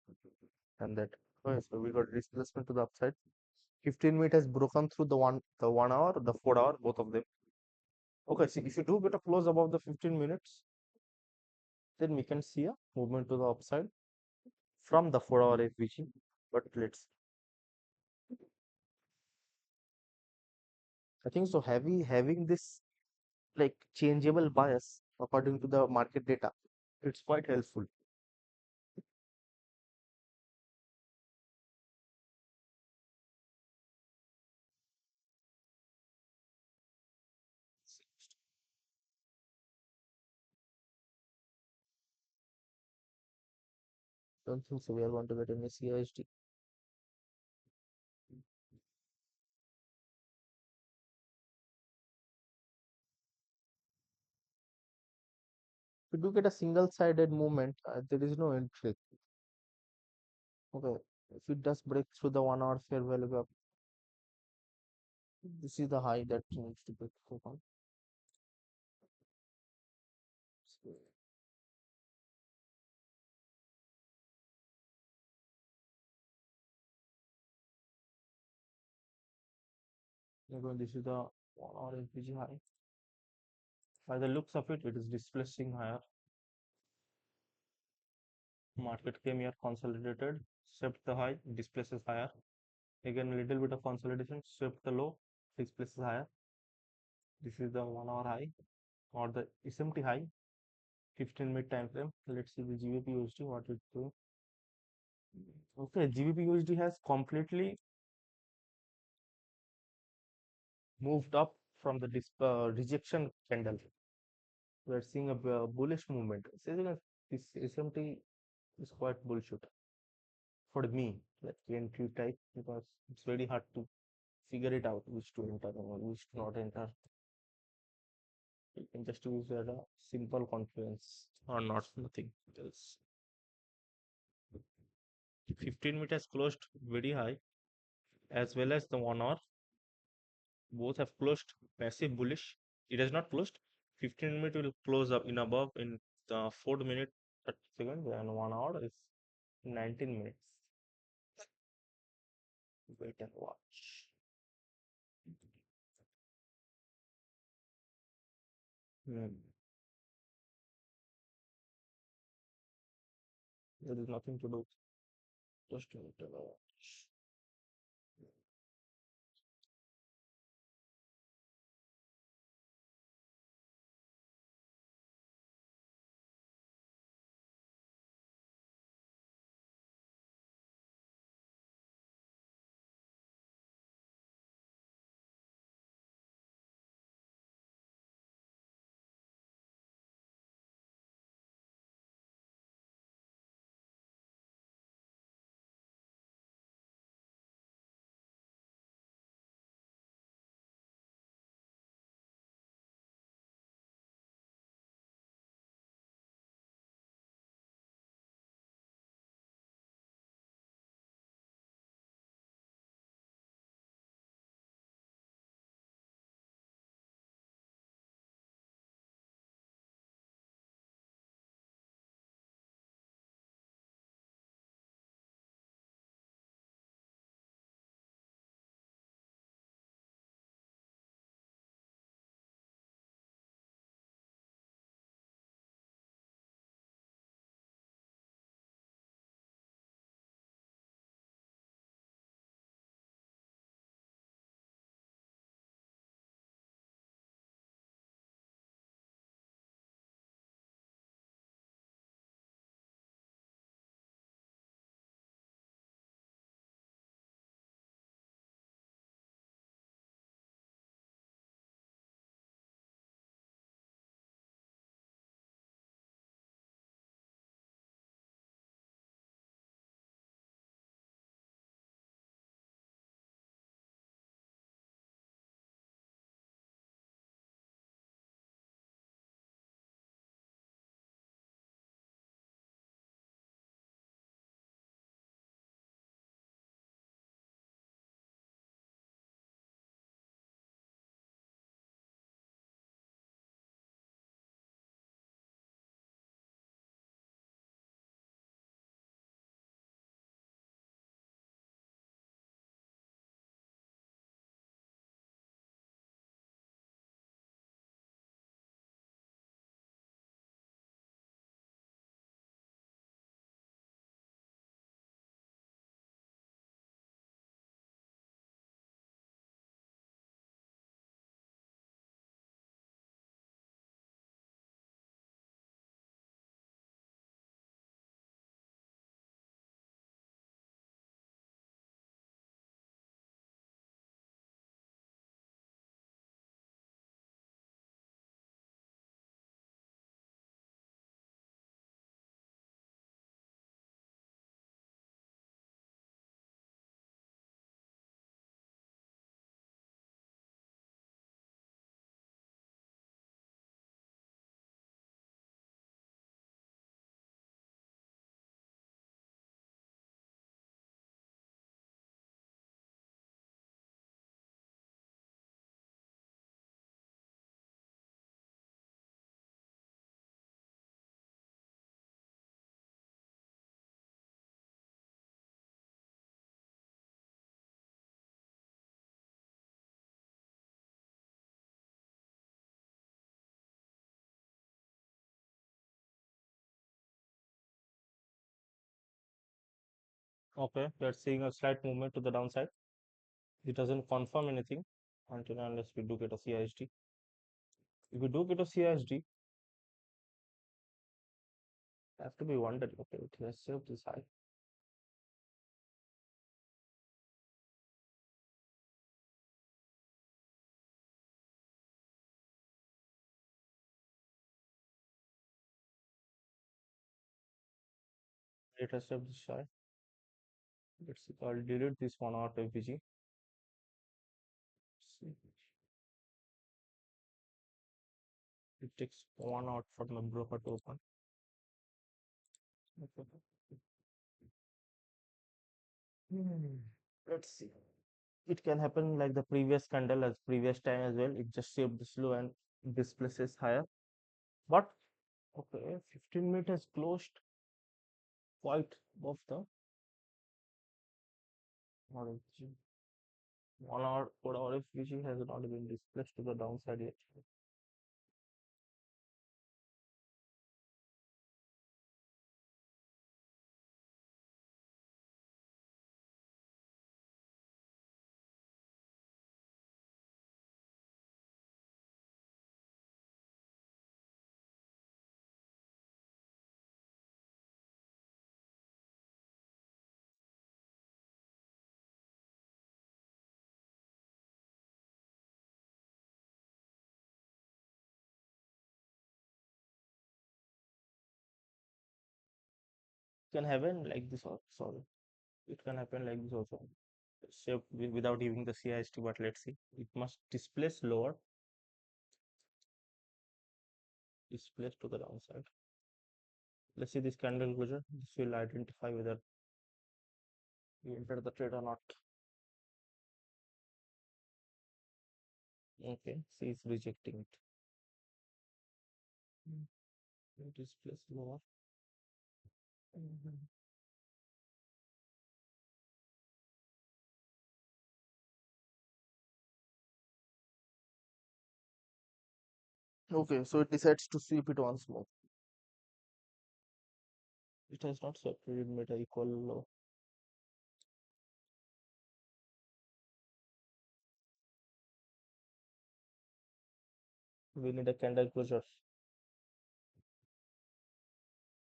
Speaker 1: and that. Okay, so we got displacement to the upside. 15 minute has broken through the 1 hour, the 4 hour, both of them. Okay, so if you do get a close above the 15 minutes, then we can see a movement to the upside from the 4 hour FVG. But let's, I think so. Having this like changeable bias according to the market data, it's quite helpful. Don't think so. We are going to get any CISD. If you do get a single-sided movement, there is no entry. Okay, if it does break through the 1 hour fair value gap, this is the high that needs to be broken. So, again, this is the 1 hour FVG high. By the looks of it, it is displacing higher. Market came here, consolidated, swept the high, displaces higher. Again, a little bit of consolidation, swept the low, displaces higher. This is the 1 hour high or the SMT high, 15-minute time frame. Let's see the GBP USD, what it's doing. Okay, GBP USD has completely moved up from the rejection candle. We are seeing a bullish movement. So, this SMT is quite bullshit for me, like entry type, because it's very hard to figure it out which to enter or which to not enter. You can just use a simple confluence or not, nothing else. 15 minute has closed very high as well as the 1 hour. Both have closed massive bullish. It has not closed. 15 minute will close up in above in the 4 minute 30 seconds, and 1 hour is 19 minutes. Wait and watch. Hmm. There is nothing to do. Just wait and watch. Okay, we're seeing a slight movement to the downside. It doesn't confirm anything until unless we do get a CISD. If we do get a CISD, I have to be wondering, okay, it has saved this high. It has saved this high. Let's see, I'll delete this 1 hour FVG. See, it takes 1 hour for my broker to open. Okay. Hmm. Let's see. It can happen like the previous candle as previous time as well. It just saved this low and this place is higher. But okay, 15 minute has closed quite above the origin. 1 hour, 4 hour FVG has not been displaced to the downside yet. Can happen like this also. Sorry, it can happen like this also. So without giving the CIST, but let's see. It must displace lower, displace to the downside. Let's see this candle closure. This will identify whether we enter the trade or not. Okay, see it's rejecting it. Displace lower. Mhm. Okay, so it decides to sweep it once more. It has not separated meta equal low. We need a candle closure.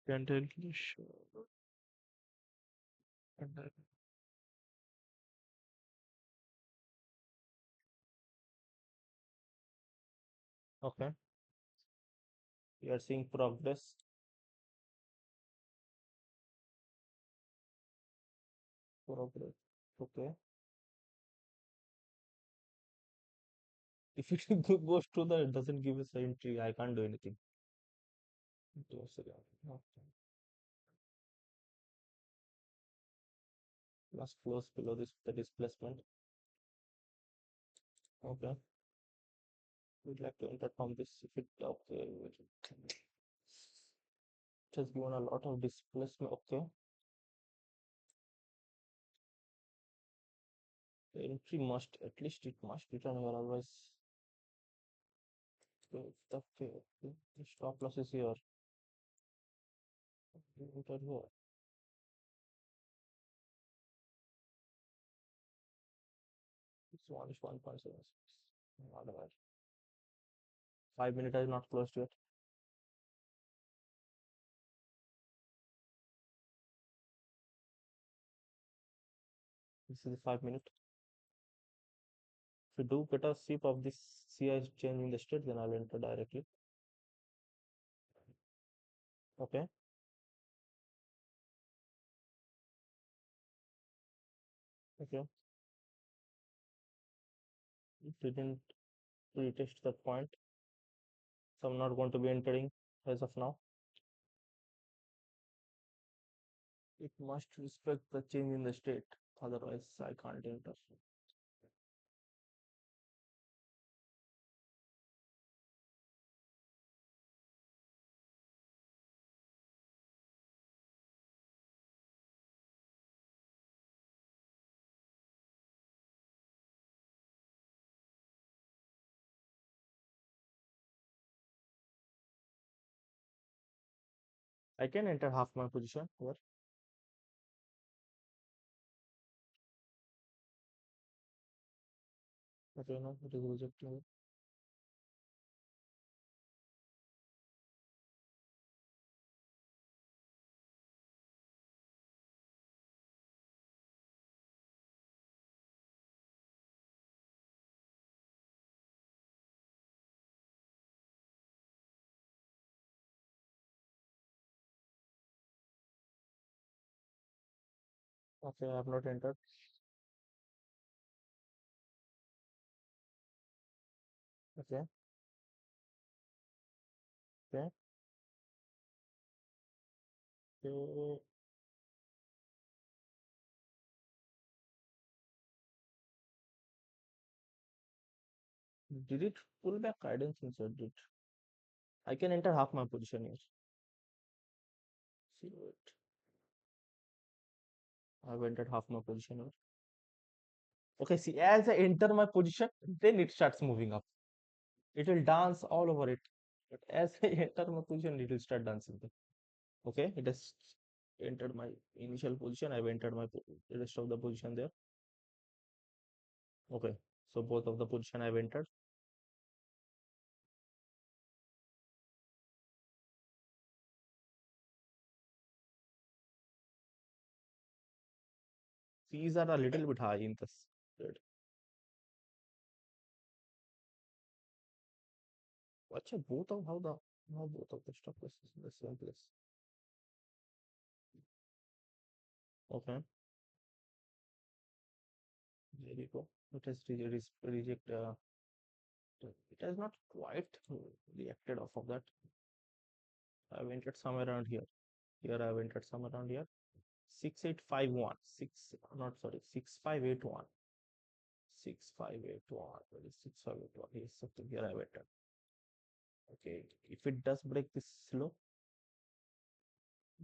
Speaker 1: Candle closure. Candle. Okay, we are seeing progress. Progress. Okay. If it goes to the, it doesn't give us an entry, I can't do anything. Okay. Must close below this the displacement. Okay. We'd like to enter from this. If it okay, it has given a lot of displacement. Okay. The entry must at least it must return here, otherwise the stop loss is here. Enter here. This one is 1.76. Not bad. 5 minute is not closed yet. This is the 5 minute. If you do get a sip of this CI change in the state, then I'll enter directly. Okay. Okay. It didn't retest that point, so I'm not going to be entering as of now. It must respect the change in the state, otherwise I can't enter. I can enter half my position here. Okay, no, it is rejecting. Okay, I have not entered. Okay, okay. Okay. Did it pull back? I don't think so. It did. I can enter half my position here. See it. I've entered half my position here. Okay, see, as I enter my position, then it starts moving up. It will dance all over it. But as I enter my position, it will start dancing. Okay, it has entered my initial position. I've entered my rest of the position there. Okay, so both of the position I've entered. Fees are a little bit high in this trade. Watch both of how both of the stock is in the same place. Okay, there you go. It has reject. It has not quite reacted off of that. I've entered somewhere around here. Here I've entered somewhere around here. 6851. Six not sorry 6581. 6581. What is 6581? Yes, something here I've entered. Okay, if it does break this slow,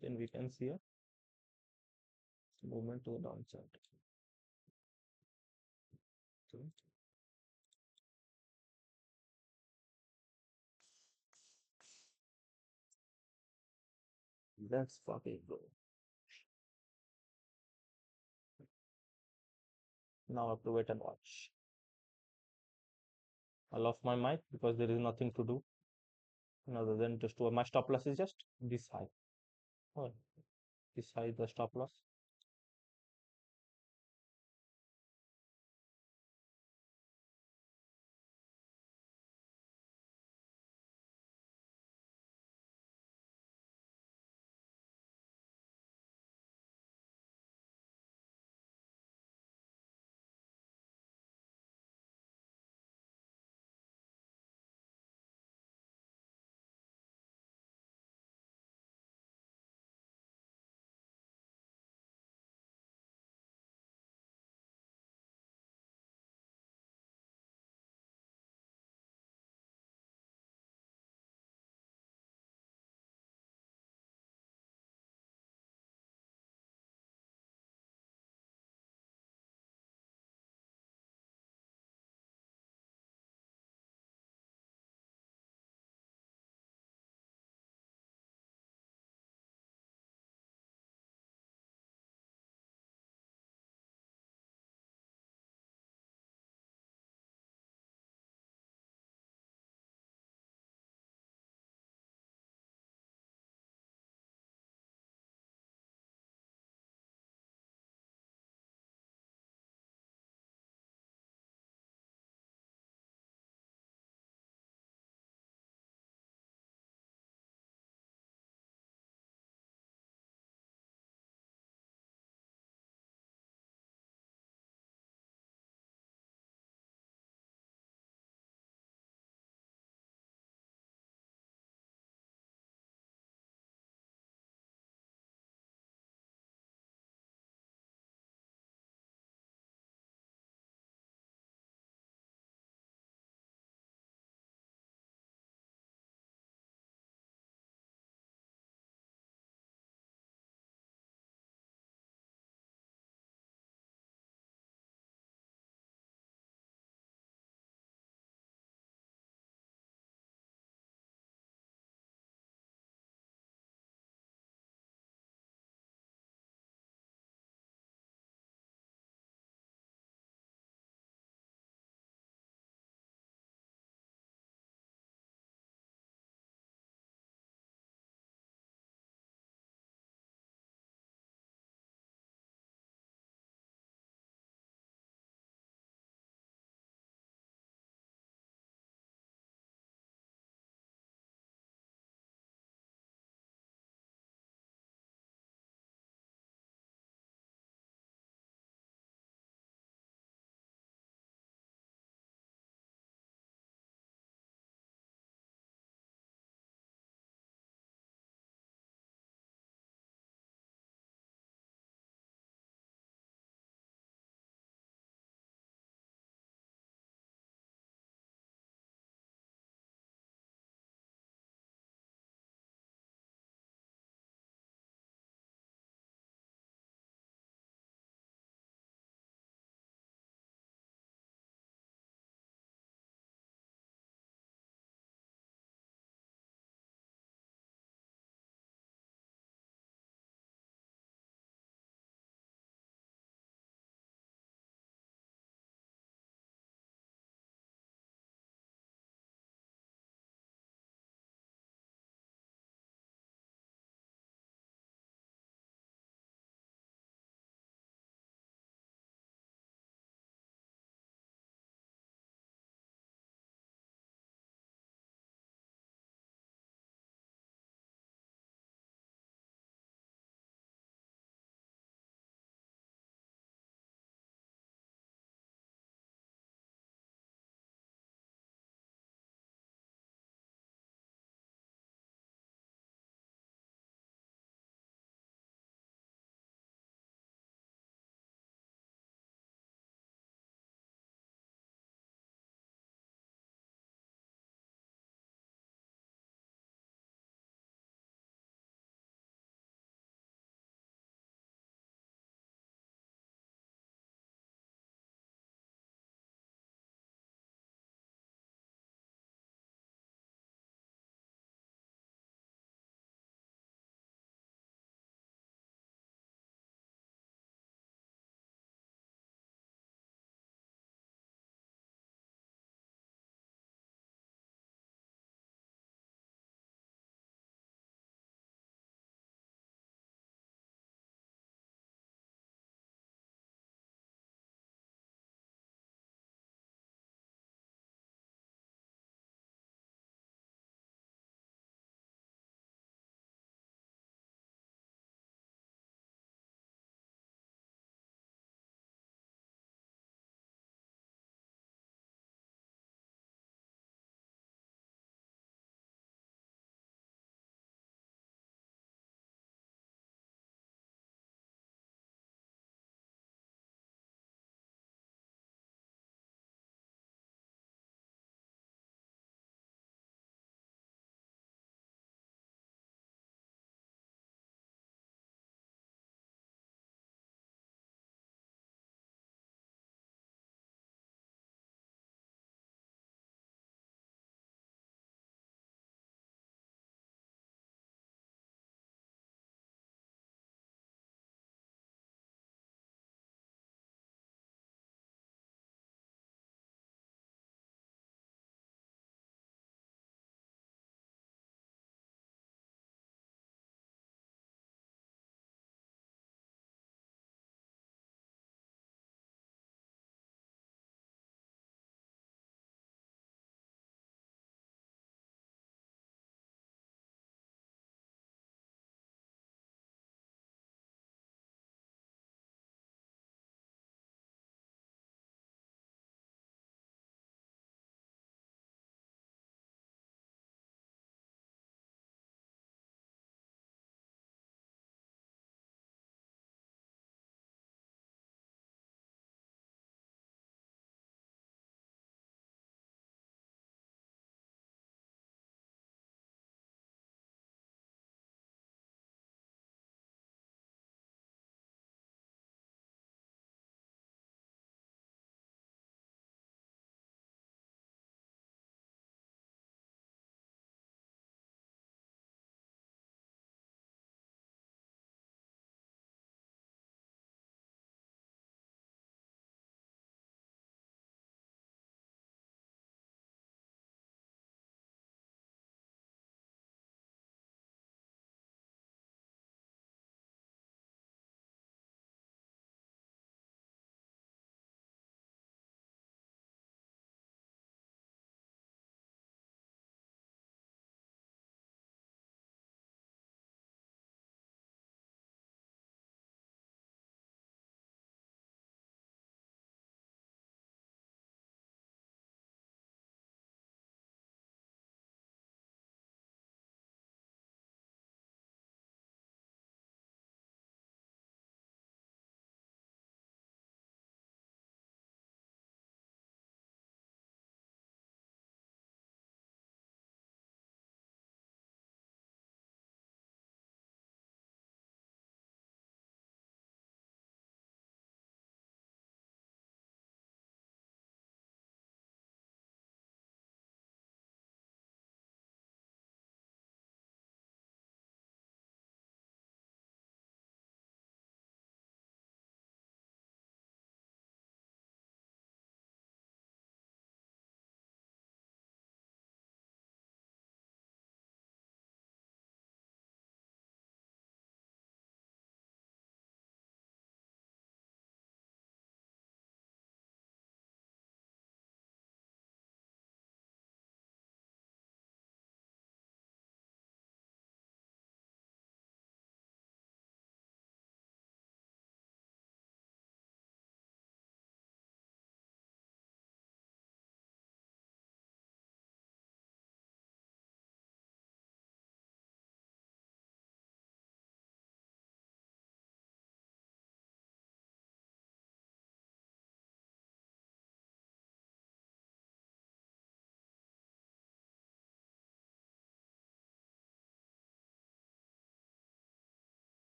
Speaker 1: then we can see a movement to the downside. Okay. Let's fucking go. Now I have to wait and watch. I'll off my mic because there is nothing to do other than just to my stop loss is just this high. Oh, this high is the stop loss.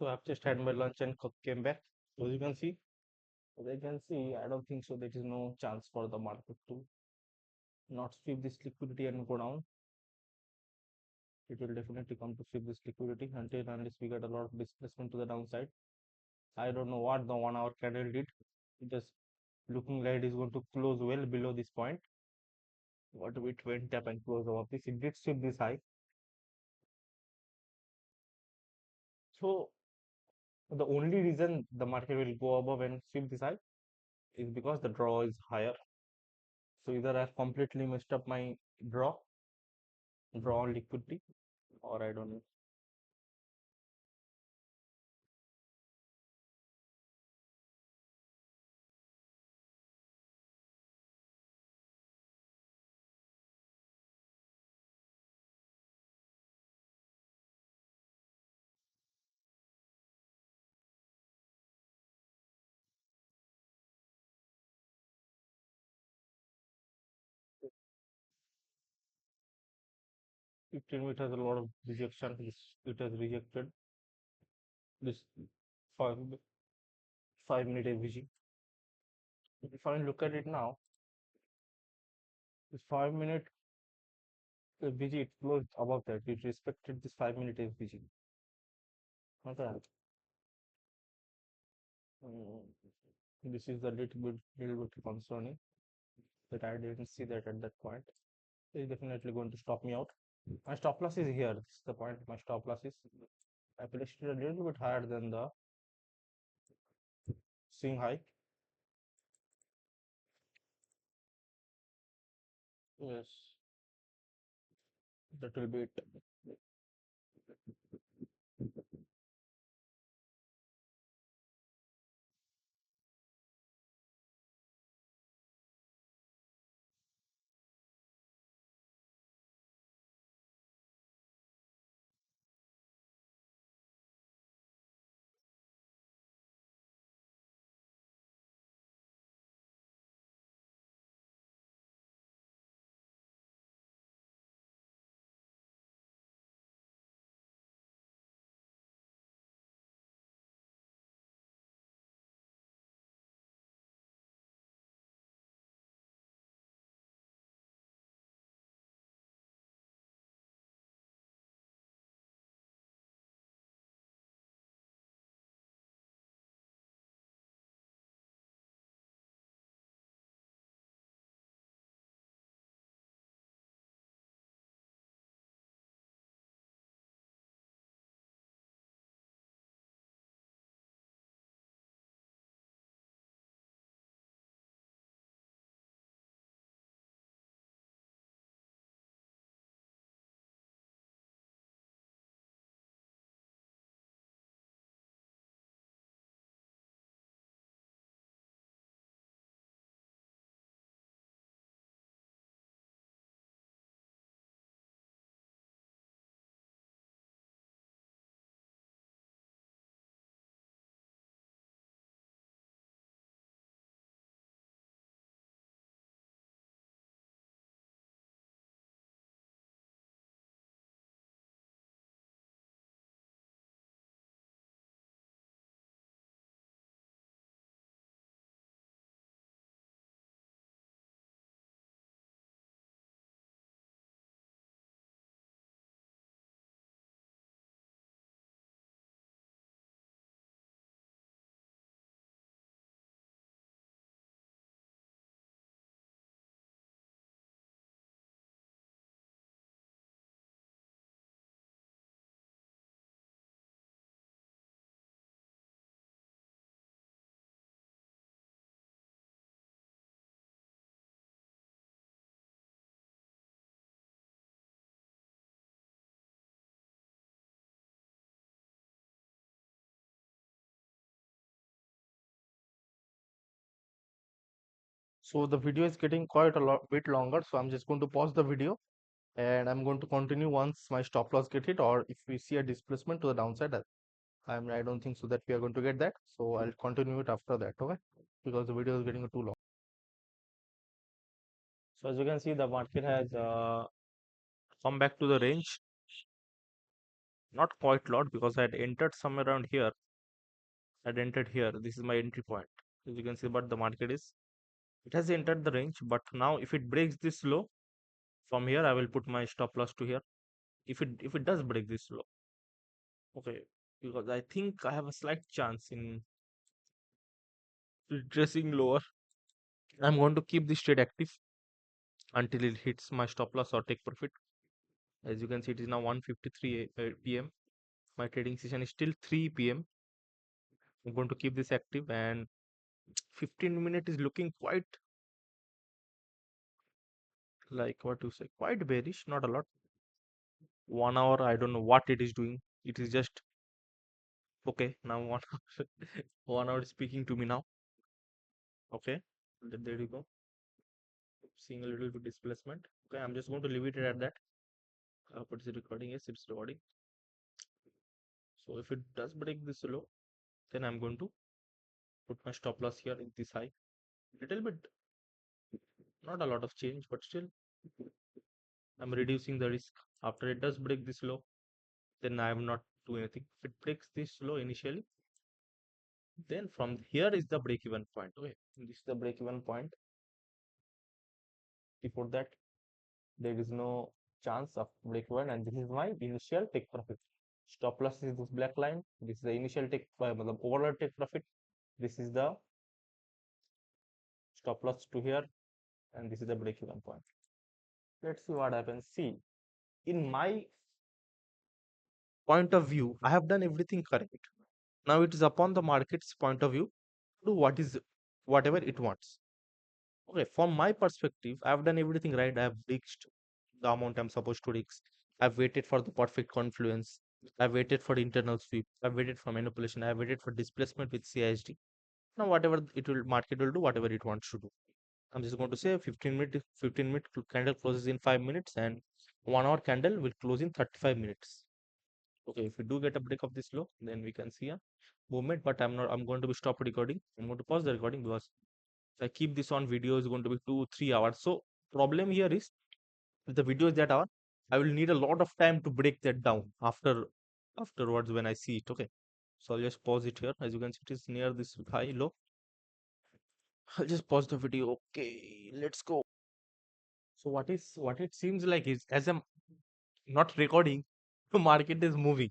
Speaker 1: So I've just had my lunch and came back. So as you can see, I don't think so. There is no chance for the market to not sweep this liquidity and go down. It will definitely come to sweep this liquidity until unless we get a lot of displacement to the downside. I don't know what the 1 hour candle did. It just looking like it is going to close well below this point. What it went up and close above this. It did sweep this high. So the only reason the market will go above and sweep this high is because the draw is higher. So either I've completely messed up my draw on liquidity, or I don't know. 15 minutes has a lot of rejection. It has rejected this 5, 5 minute AVG. If I look at it now, this 5 minute AVG, it closed above that. It respected this 5 minute AVG. Okay. Mm, this is a little bit concerning that I didn't see that at that point. It's definitely going to stop me out. My stop loss is here. This is the point. My stop loss is I placed it a little bit higher than the swing high. Yes, that will be it. So the video is getting quite a lot bit longer. So I'm just going to pause the video and I'm going to continue once my stop loss get hit, or if we see a displacement to the downside. I don't think so that we are going to get that. So I'll continue it after that. Okay, because the video is getting too long. So as you can see, the market has come back to the range not quite lot because I had entered somewhere around here. I'd entered here. This is my entry point. As you can see, but the market is, it has entered the range. But now, if it breaks this low from here, I will put my stop loss to here. If it does break this low, okay, because I think I have a slight chance in retracing lower. I'm going to keep this trade active until it hits my stop loss or take profit. As you can see, it is now 1:53 p.m. My trading session is still 3 p.m. I'm going to keep this active, and 15 minute is looking quite, like, what to say, quite bearish, not a lot. 1 hour, I don't know what it is doing. It is just okay. Now 1 hour, 1 hour is speaking to me now. Okay, there you go. Seeing a little bit displacement. Okay, I'm just going to leave it at that. What is it recording? Yes, it's recording. So if it does break this low, then I'm going to put my stop loss here in this high. Little bit, not a lot of change, but still I'm reducing the risk. After it does break this low, then I am not doing anything. If it breaks this low initially, then from here is the break even point. Okay, this is the break even point. Before that, there is no chance of break even, and this is my initial take profit. Stop loss is this black line. This is the initial take, the overall take profit. This is the stop loss to here, and this is the break even point. Let's see what happens. See, in my point of view, I have done everything correct. Now it is upon the market's point of view to do whatever it wants. Okay, from my perspective, I've done everything right. I've reached the amount I'm supposed to reach. I've waited for the perfect confluence. I've waited for the internal sweep. I've waited for manipulation. I've waited for displacement with CISD. Now whatever it will, market will do whatever it wants to do. I'm just going to say 15-minute candle closes in 5 minutes, and 1 hour candle will close in 35 minutes. Okay, if we do get a break of this low, then we can see a movement. But I'm going to be stop recording. I'm going to pause the recording because if I keep this on video, it's going to be 2-3 hours. So problem here is, if the video is that hour, I will need a lot of time to break that down afterwards when I see it. Okay, so I'll just pause it here. As you can see, it is near this high low. I'll just pause the video. Okay, let's go. So what it seems like is, as I'm not recording, the market is moving.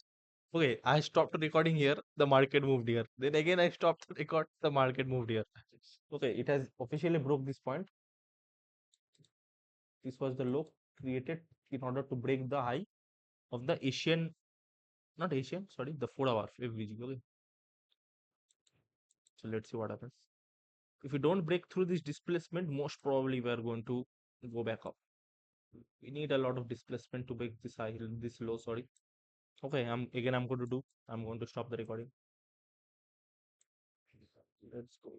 Speaker 1: Okay, I stopped recording here, the market moved here. Then again I stopped to record, the market moved here. Okay, it has officially broke this point. This was the low created in order to break the high of the Asian, not Asian, sorry, the 4 hour FVG. Okay, so let's see what happens. If we don't break through this displacement, most probably we are going to go back up. We need a lot of displacement to break this high, this low. Sorry. Okay, I'm going to do. I'm going to stop the recording. Let's go.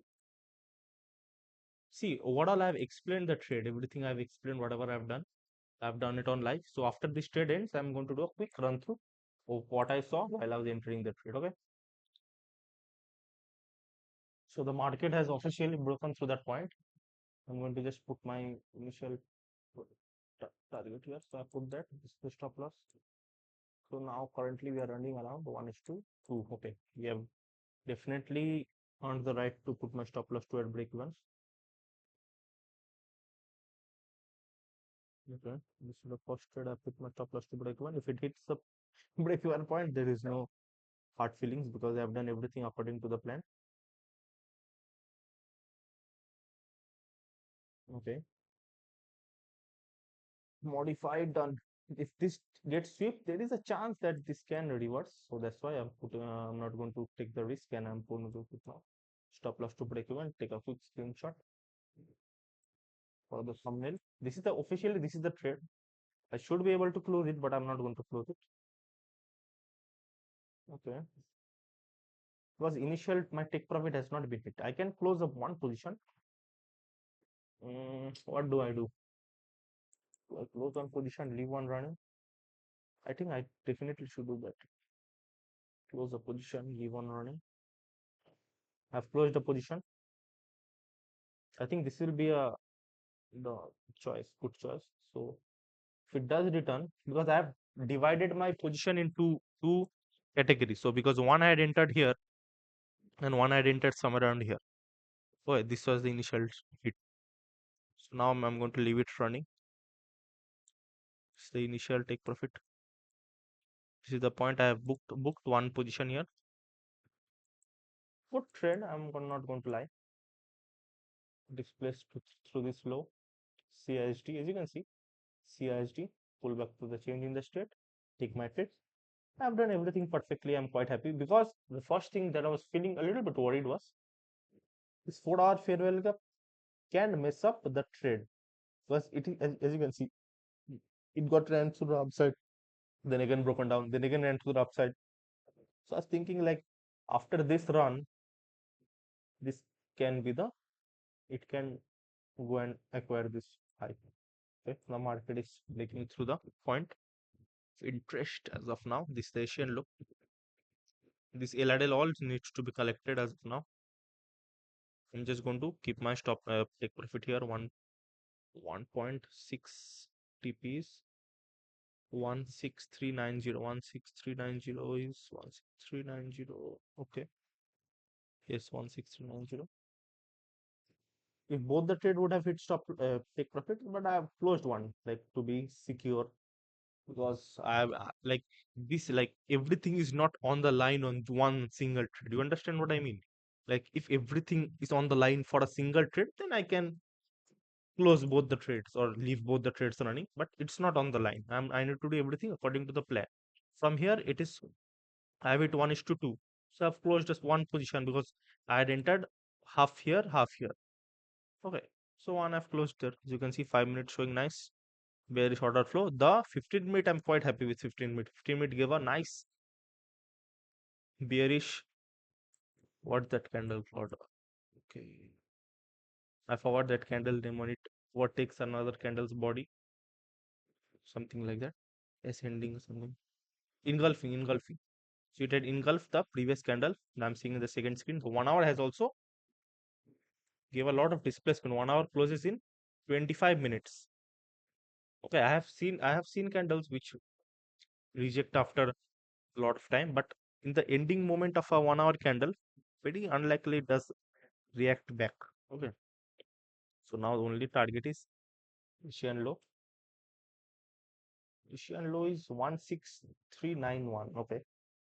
Speaker 1: See, overall, I've explained the trade. Everything I've explained, whatever I've done it on live. So after this trade ends, I'm going to do a quick run through of what I saw while I was entering the trade. Okay. So the market has officially broken through that point. I'm going to just put my initial target here. So I put that. This is the stop loss. So now currently we are running around 1 is to 2. Okay. We have definitely earned the right to put my stop loss to at break even. Okay. This is the first trade I put my stop loss to break even. If it hits the break even point, there is no hard feelings because I have done everything according to the plan. Okay. Modified done. If this gets swept, there is a chance that this can reverse. So that's why I'm not going to take the risk, and I'm going to put now stop loss to break even. Take a quick screenshot for the thumbnail. This is the officially, this is the trade. I should be able to close it, but I'm not going to close it. Okay. Because initial my take profit has not been hit. I can close up one position. What do I do? Do I close one position, leave one running? I think I definitely should do that. Close the position, leave one running. I've closed the position. I think this will be the choice, good choice. So if it does return, because I have divided my position into two categories. So because one I had entered here and one I had entered somewhere around here. Oh, this was the initial hit. So now I'm going to leave it running. It's the initial take profit. This is the point I have booked one position here. Good trade. Not going to lie. Displaced through this low. CISD, as you can see, CISD pull back to the change in the state. Take my trade. I've done everything perfectly. I'm quite happy because the first thing that I was feeling a little bit worried was this 4 hour fair value gap can mess up the trade because it is, as you can see, it got ran to the upside, then again broken down, then again ran to the upside. So I was thinking like after this run, this can be the it can go and acquire this high. Okay, the market is breaking through the point of interest as of now. This is the Asian low. This LRL all needs to be collected as of now. I'm just going to keep my stop take profit here 1.6 TPs 16390 16390 is 16390. Okay, yes, 16390. If both the trade would have hit stop take profit, but I have closed one like to be secure because I have like this like everything is not on the line on one single trade. You understand what I mean? Like if everything is on the line for a single trade, then I can close both the trades or leave both the trades running, but it's not on the line. I need to do everything according to the plan. From here, it is I have it 1:2. So I've closed just one position because I had entered half here, half here. Okay. So one I've closed there. As you can see, 5 minutes showing nice, very shorter flow. The 15 minute, I'm quite happy with 15 minute. 15 minute gave a nice bearish. What that candle for? Okay. I forgot that candle name on it. What takes another candle's body? Something like that. Ascending or something. Engulfing. So it had engulfed the previous candle. Now I'm seeing in the second screen. So 1 hour has also gave a lot of displacement. 1 hour closes in 25 minutes. Okay, I have seen candles which reject after a lot of time, but in the ending moment of a 1 hour candle, very unlikely it does react back. Okay. So now the only target is Asian low. Asian low is 16391. Okay.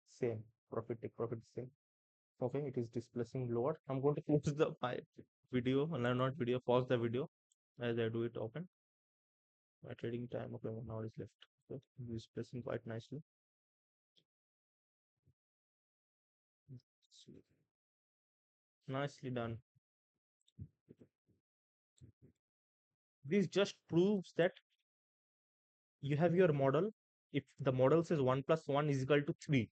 Speaker 1: Same. Profit take profit same. Okay, it is displacing lower. I'm going to close the my video, no, not video, pause the video as I do it open. My trading time, okay, 1 hour is left. Okay, displacing quite nicely. Nicely done. This just proves that you have your model. If the model says 1 plus 1 is equal to 3,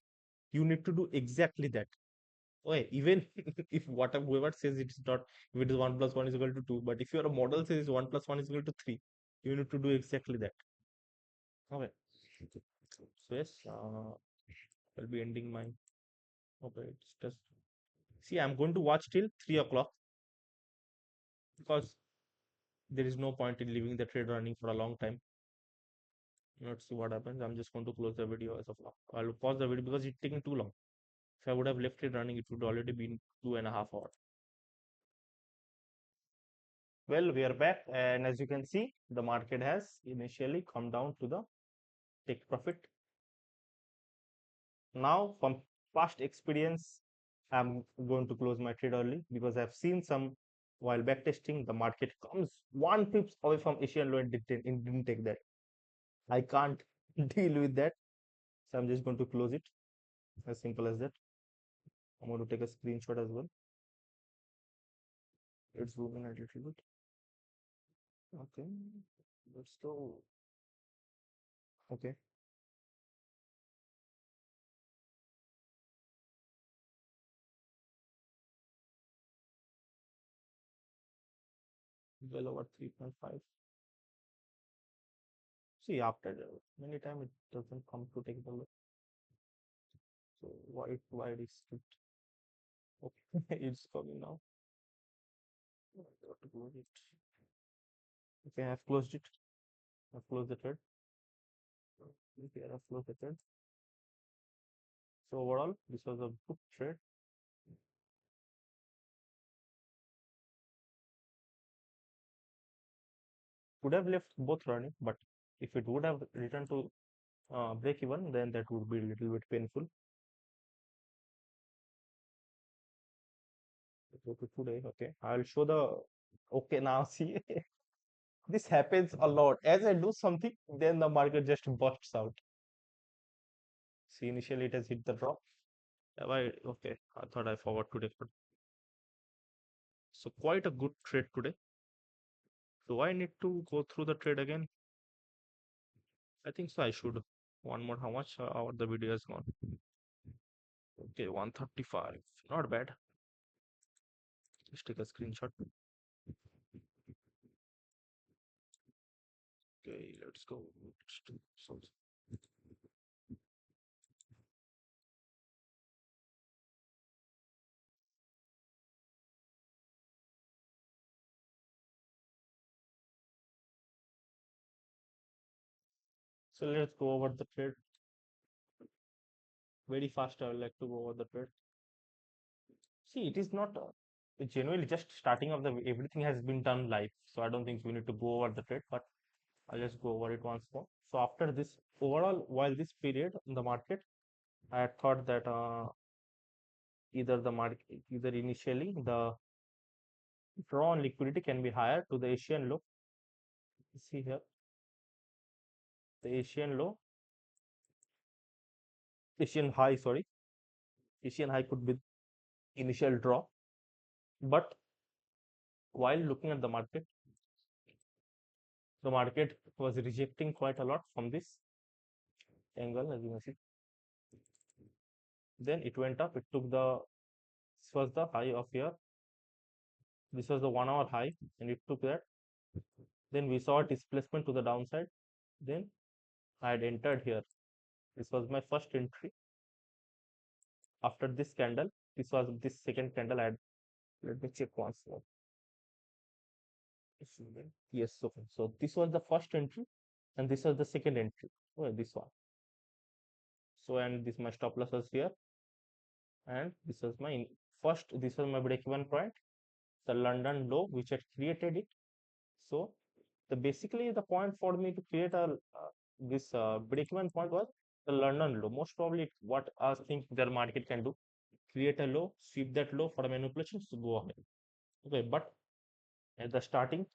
Speaker 1: you need to do exactly that. Okay, even if whatever whoever says it's not, if it is 1 plus 1 is equal to 2, but if your model says 1 plus 1 is equal to 3, you need to do exactly that. Okay. So yes, I'll be ending my. Okay, it's just see. I'm going to watch till 3 o'clock because there is no point in leaving the trade running for a long time. Let's see what happens. I'm just going to close the video as of now. I'll pause the video because it's taking too long. If I would have left it running, it would already been 2.5 hours. Well, we are back, and as you can see, the market has initially come down to the take profit. Now, from past experience, I'm going to close my trade early because I've seen some while backtesting, the market comes 1 pips away from Asian low and didn't take that. I can't deal with that. So I'm just going to close it. As simple as that. I'm going to take a screenshot as well. Let's zoom in a little bit. Okay. Let's go. Okay. Well over 3.5. See, after many time it doesn't come to take the look. So why it is strict? Okay, it's coming now. I got to close it. Okay, I've closed it. I've closed the thread. Okay, I've closed the thread. So overall, this was a good trade. Could have left both running, but if it would have returned to break even, then that would be a little bit painful. Go to today. Okay, I'll show the. Okay, now see, this happens a lot. As I do something, then the market just bursts out. See, initially it has hit the drop. Have I? Okay, I thought I forgot to record. So quite a good trade today. Do I need to go through the trade again? I think so. I should. One more. How much? Hour the video has gone. Okay, 135. Not bad. Let's take a screenshot. Okay, let's go. So so let's go over the trade very fast. I would like to go over the trade. See, it is not genuinely just starting of the everything has been done live. So I don't think we need to go over the trade, but I'll just go over it once more. So after this overall, while this period in the market, I had thought that either the market, either initially the draw on liquidity can be higher to the Asian low. See here, the Asian low, Asian high, sorry, Asian high could be initial draw. But while looking at the market was rejecting quite a lot from this angle, as you can see. Then it went up. It took the this was the high of here. This was the 1 hour high, and it took that. Then we saw a displacement to the downside. Then I had entered here. This was my first entry after this candle. This was this second candle. I had let me check once more. Yes, so this was the first entry, and this was the second entry. Oh, this one. So and this my stop loss was here, and this was my first. This was my break-even point, the London low, which had created it. So the basically the point for me to create a this break-even point was the London low. Most probably, what I think the market can do, create a low, sweep that low for a manipulation to go ahead. Okay, but at the starting,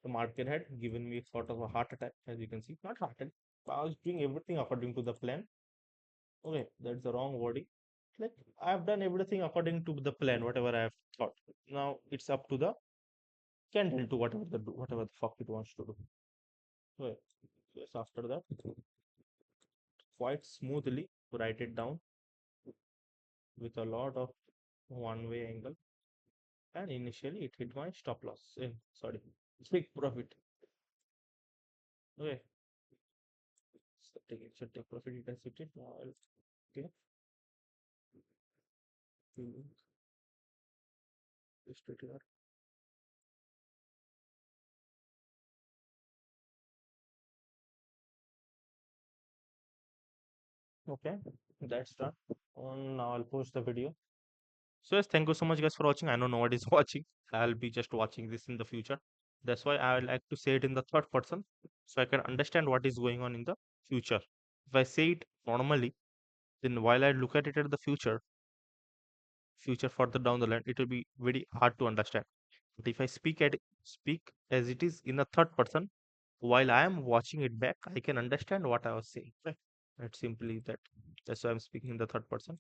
Speaker 1: the market had given me sort of a heart attack, as you can see. Not heart attack. I was doing everything according to the plan. Okay, that's the wrong wording. Like I've done everything according to the plan, whatever I have thought. Now it's up to the candle to whatever the fuck it wants to do. Okay, yes, after that, quite smoothly write it down with a lot of one-way angle, and initially it hit my stop loss. Sorry, big profit. Okay, so should take profit. You can see it now. Okay, just it here. Okay, that's done. Now I'll post the video. So yes, thank you so much guys for watching. I know nobody is watching. I'll be just watching this in the future. That's why I would like to say it in the third person so I can understand what is going on in the future. If I say it normally, then while I look at it at the future further down the line, it will be very hard to understand. But if I speak as it is in a third person, while I am watching it back, I can understand what I was saying. Right? It's simply that. That's why I'm speaking in the third person.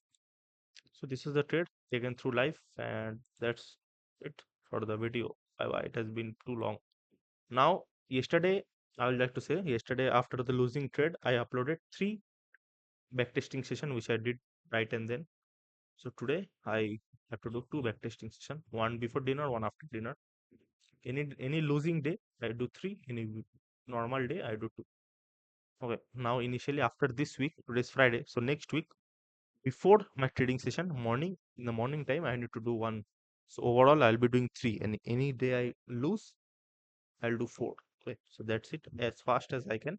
Speaker 1: So this is the trade taken through life, and that's it for the video. Bye bye. It has been too long. Now, yesterday, I would like to say, yesterday after the losing trade, I uploaded 3 backtesting session, which I did right and then. So today, I have to do 2 backtesting session, one before dinner, one after dinner. Any losing day, I do 3. Any normal day, I do 2. Okay. Now, initially after this week, today is Friday. So next week, before my trading session morning in the morning time I need to do 1. So overall I'll be doing 3, and any day I lose I'll do 4. Okay, so that's it, as fast as I can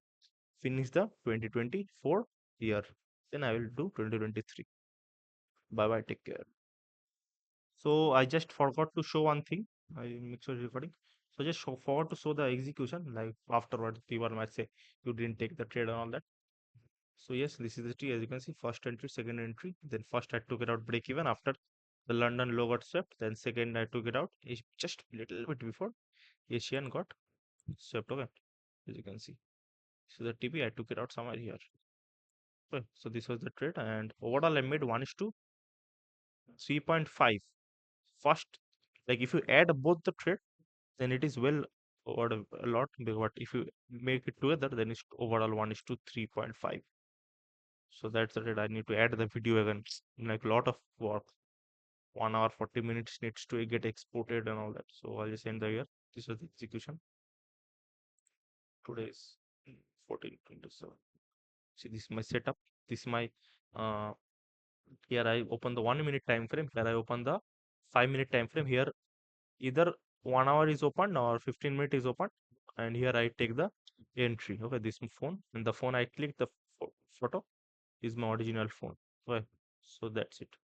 Speaker 1: finish the 2024 year. Then I will do 2023. Bye bye. Take care. So I just forgot to show one thing. I make sure recording. So just forgot to show the execution. Like afterward, people might say you didn't take the trade and all that. So yes, this is the tree. As you can see, first entry, second entry. Then first I took it out break even after the London low got swept. Then second I took it out just a little bit before Asian got swept. Okay, as you can see. So the TP I took it out somewhere here. Okay, so this was the trade, and overall I made 1 is to 3.5. First, like if you add both the trade, then it is well over a lot. But if you make it together, then it's overall 1 is to 3.5. So that's the trade. I need to add the video again. Like a lot of work. 1 hour 40 minutes needs to get exported and all that. So I'll just end the year. This was the execution. Today is 14/27. See, this is my setup. This is my uh, here I open the 1 minute time frame. Here I open the 5 minute time frame. Here either 1 hour is opened or 15 minute is opened, and here I take the entry. Okay, this phone, and the phone I click the photo is my original phone. Okay, so that's it.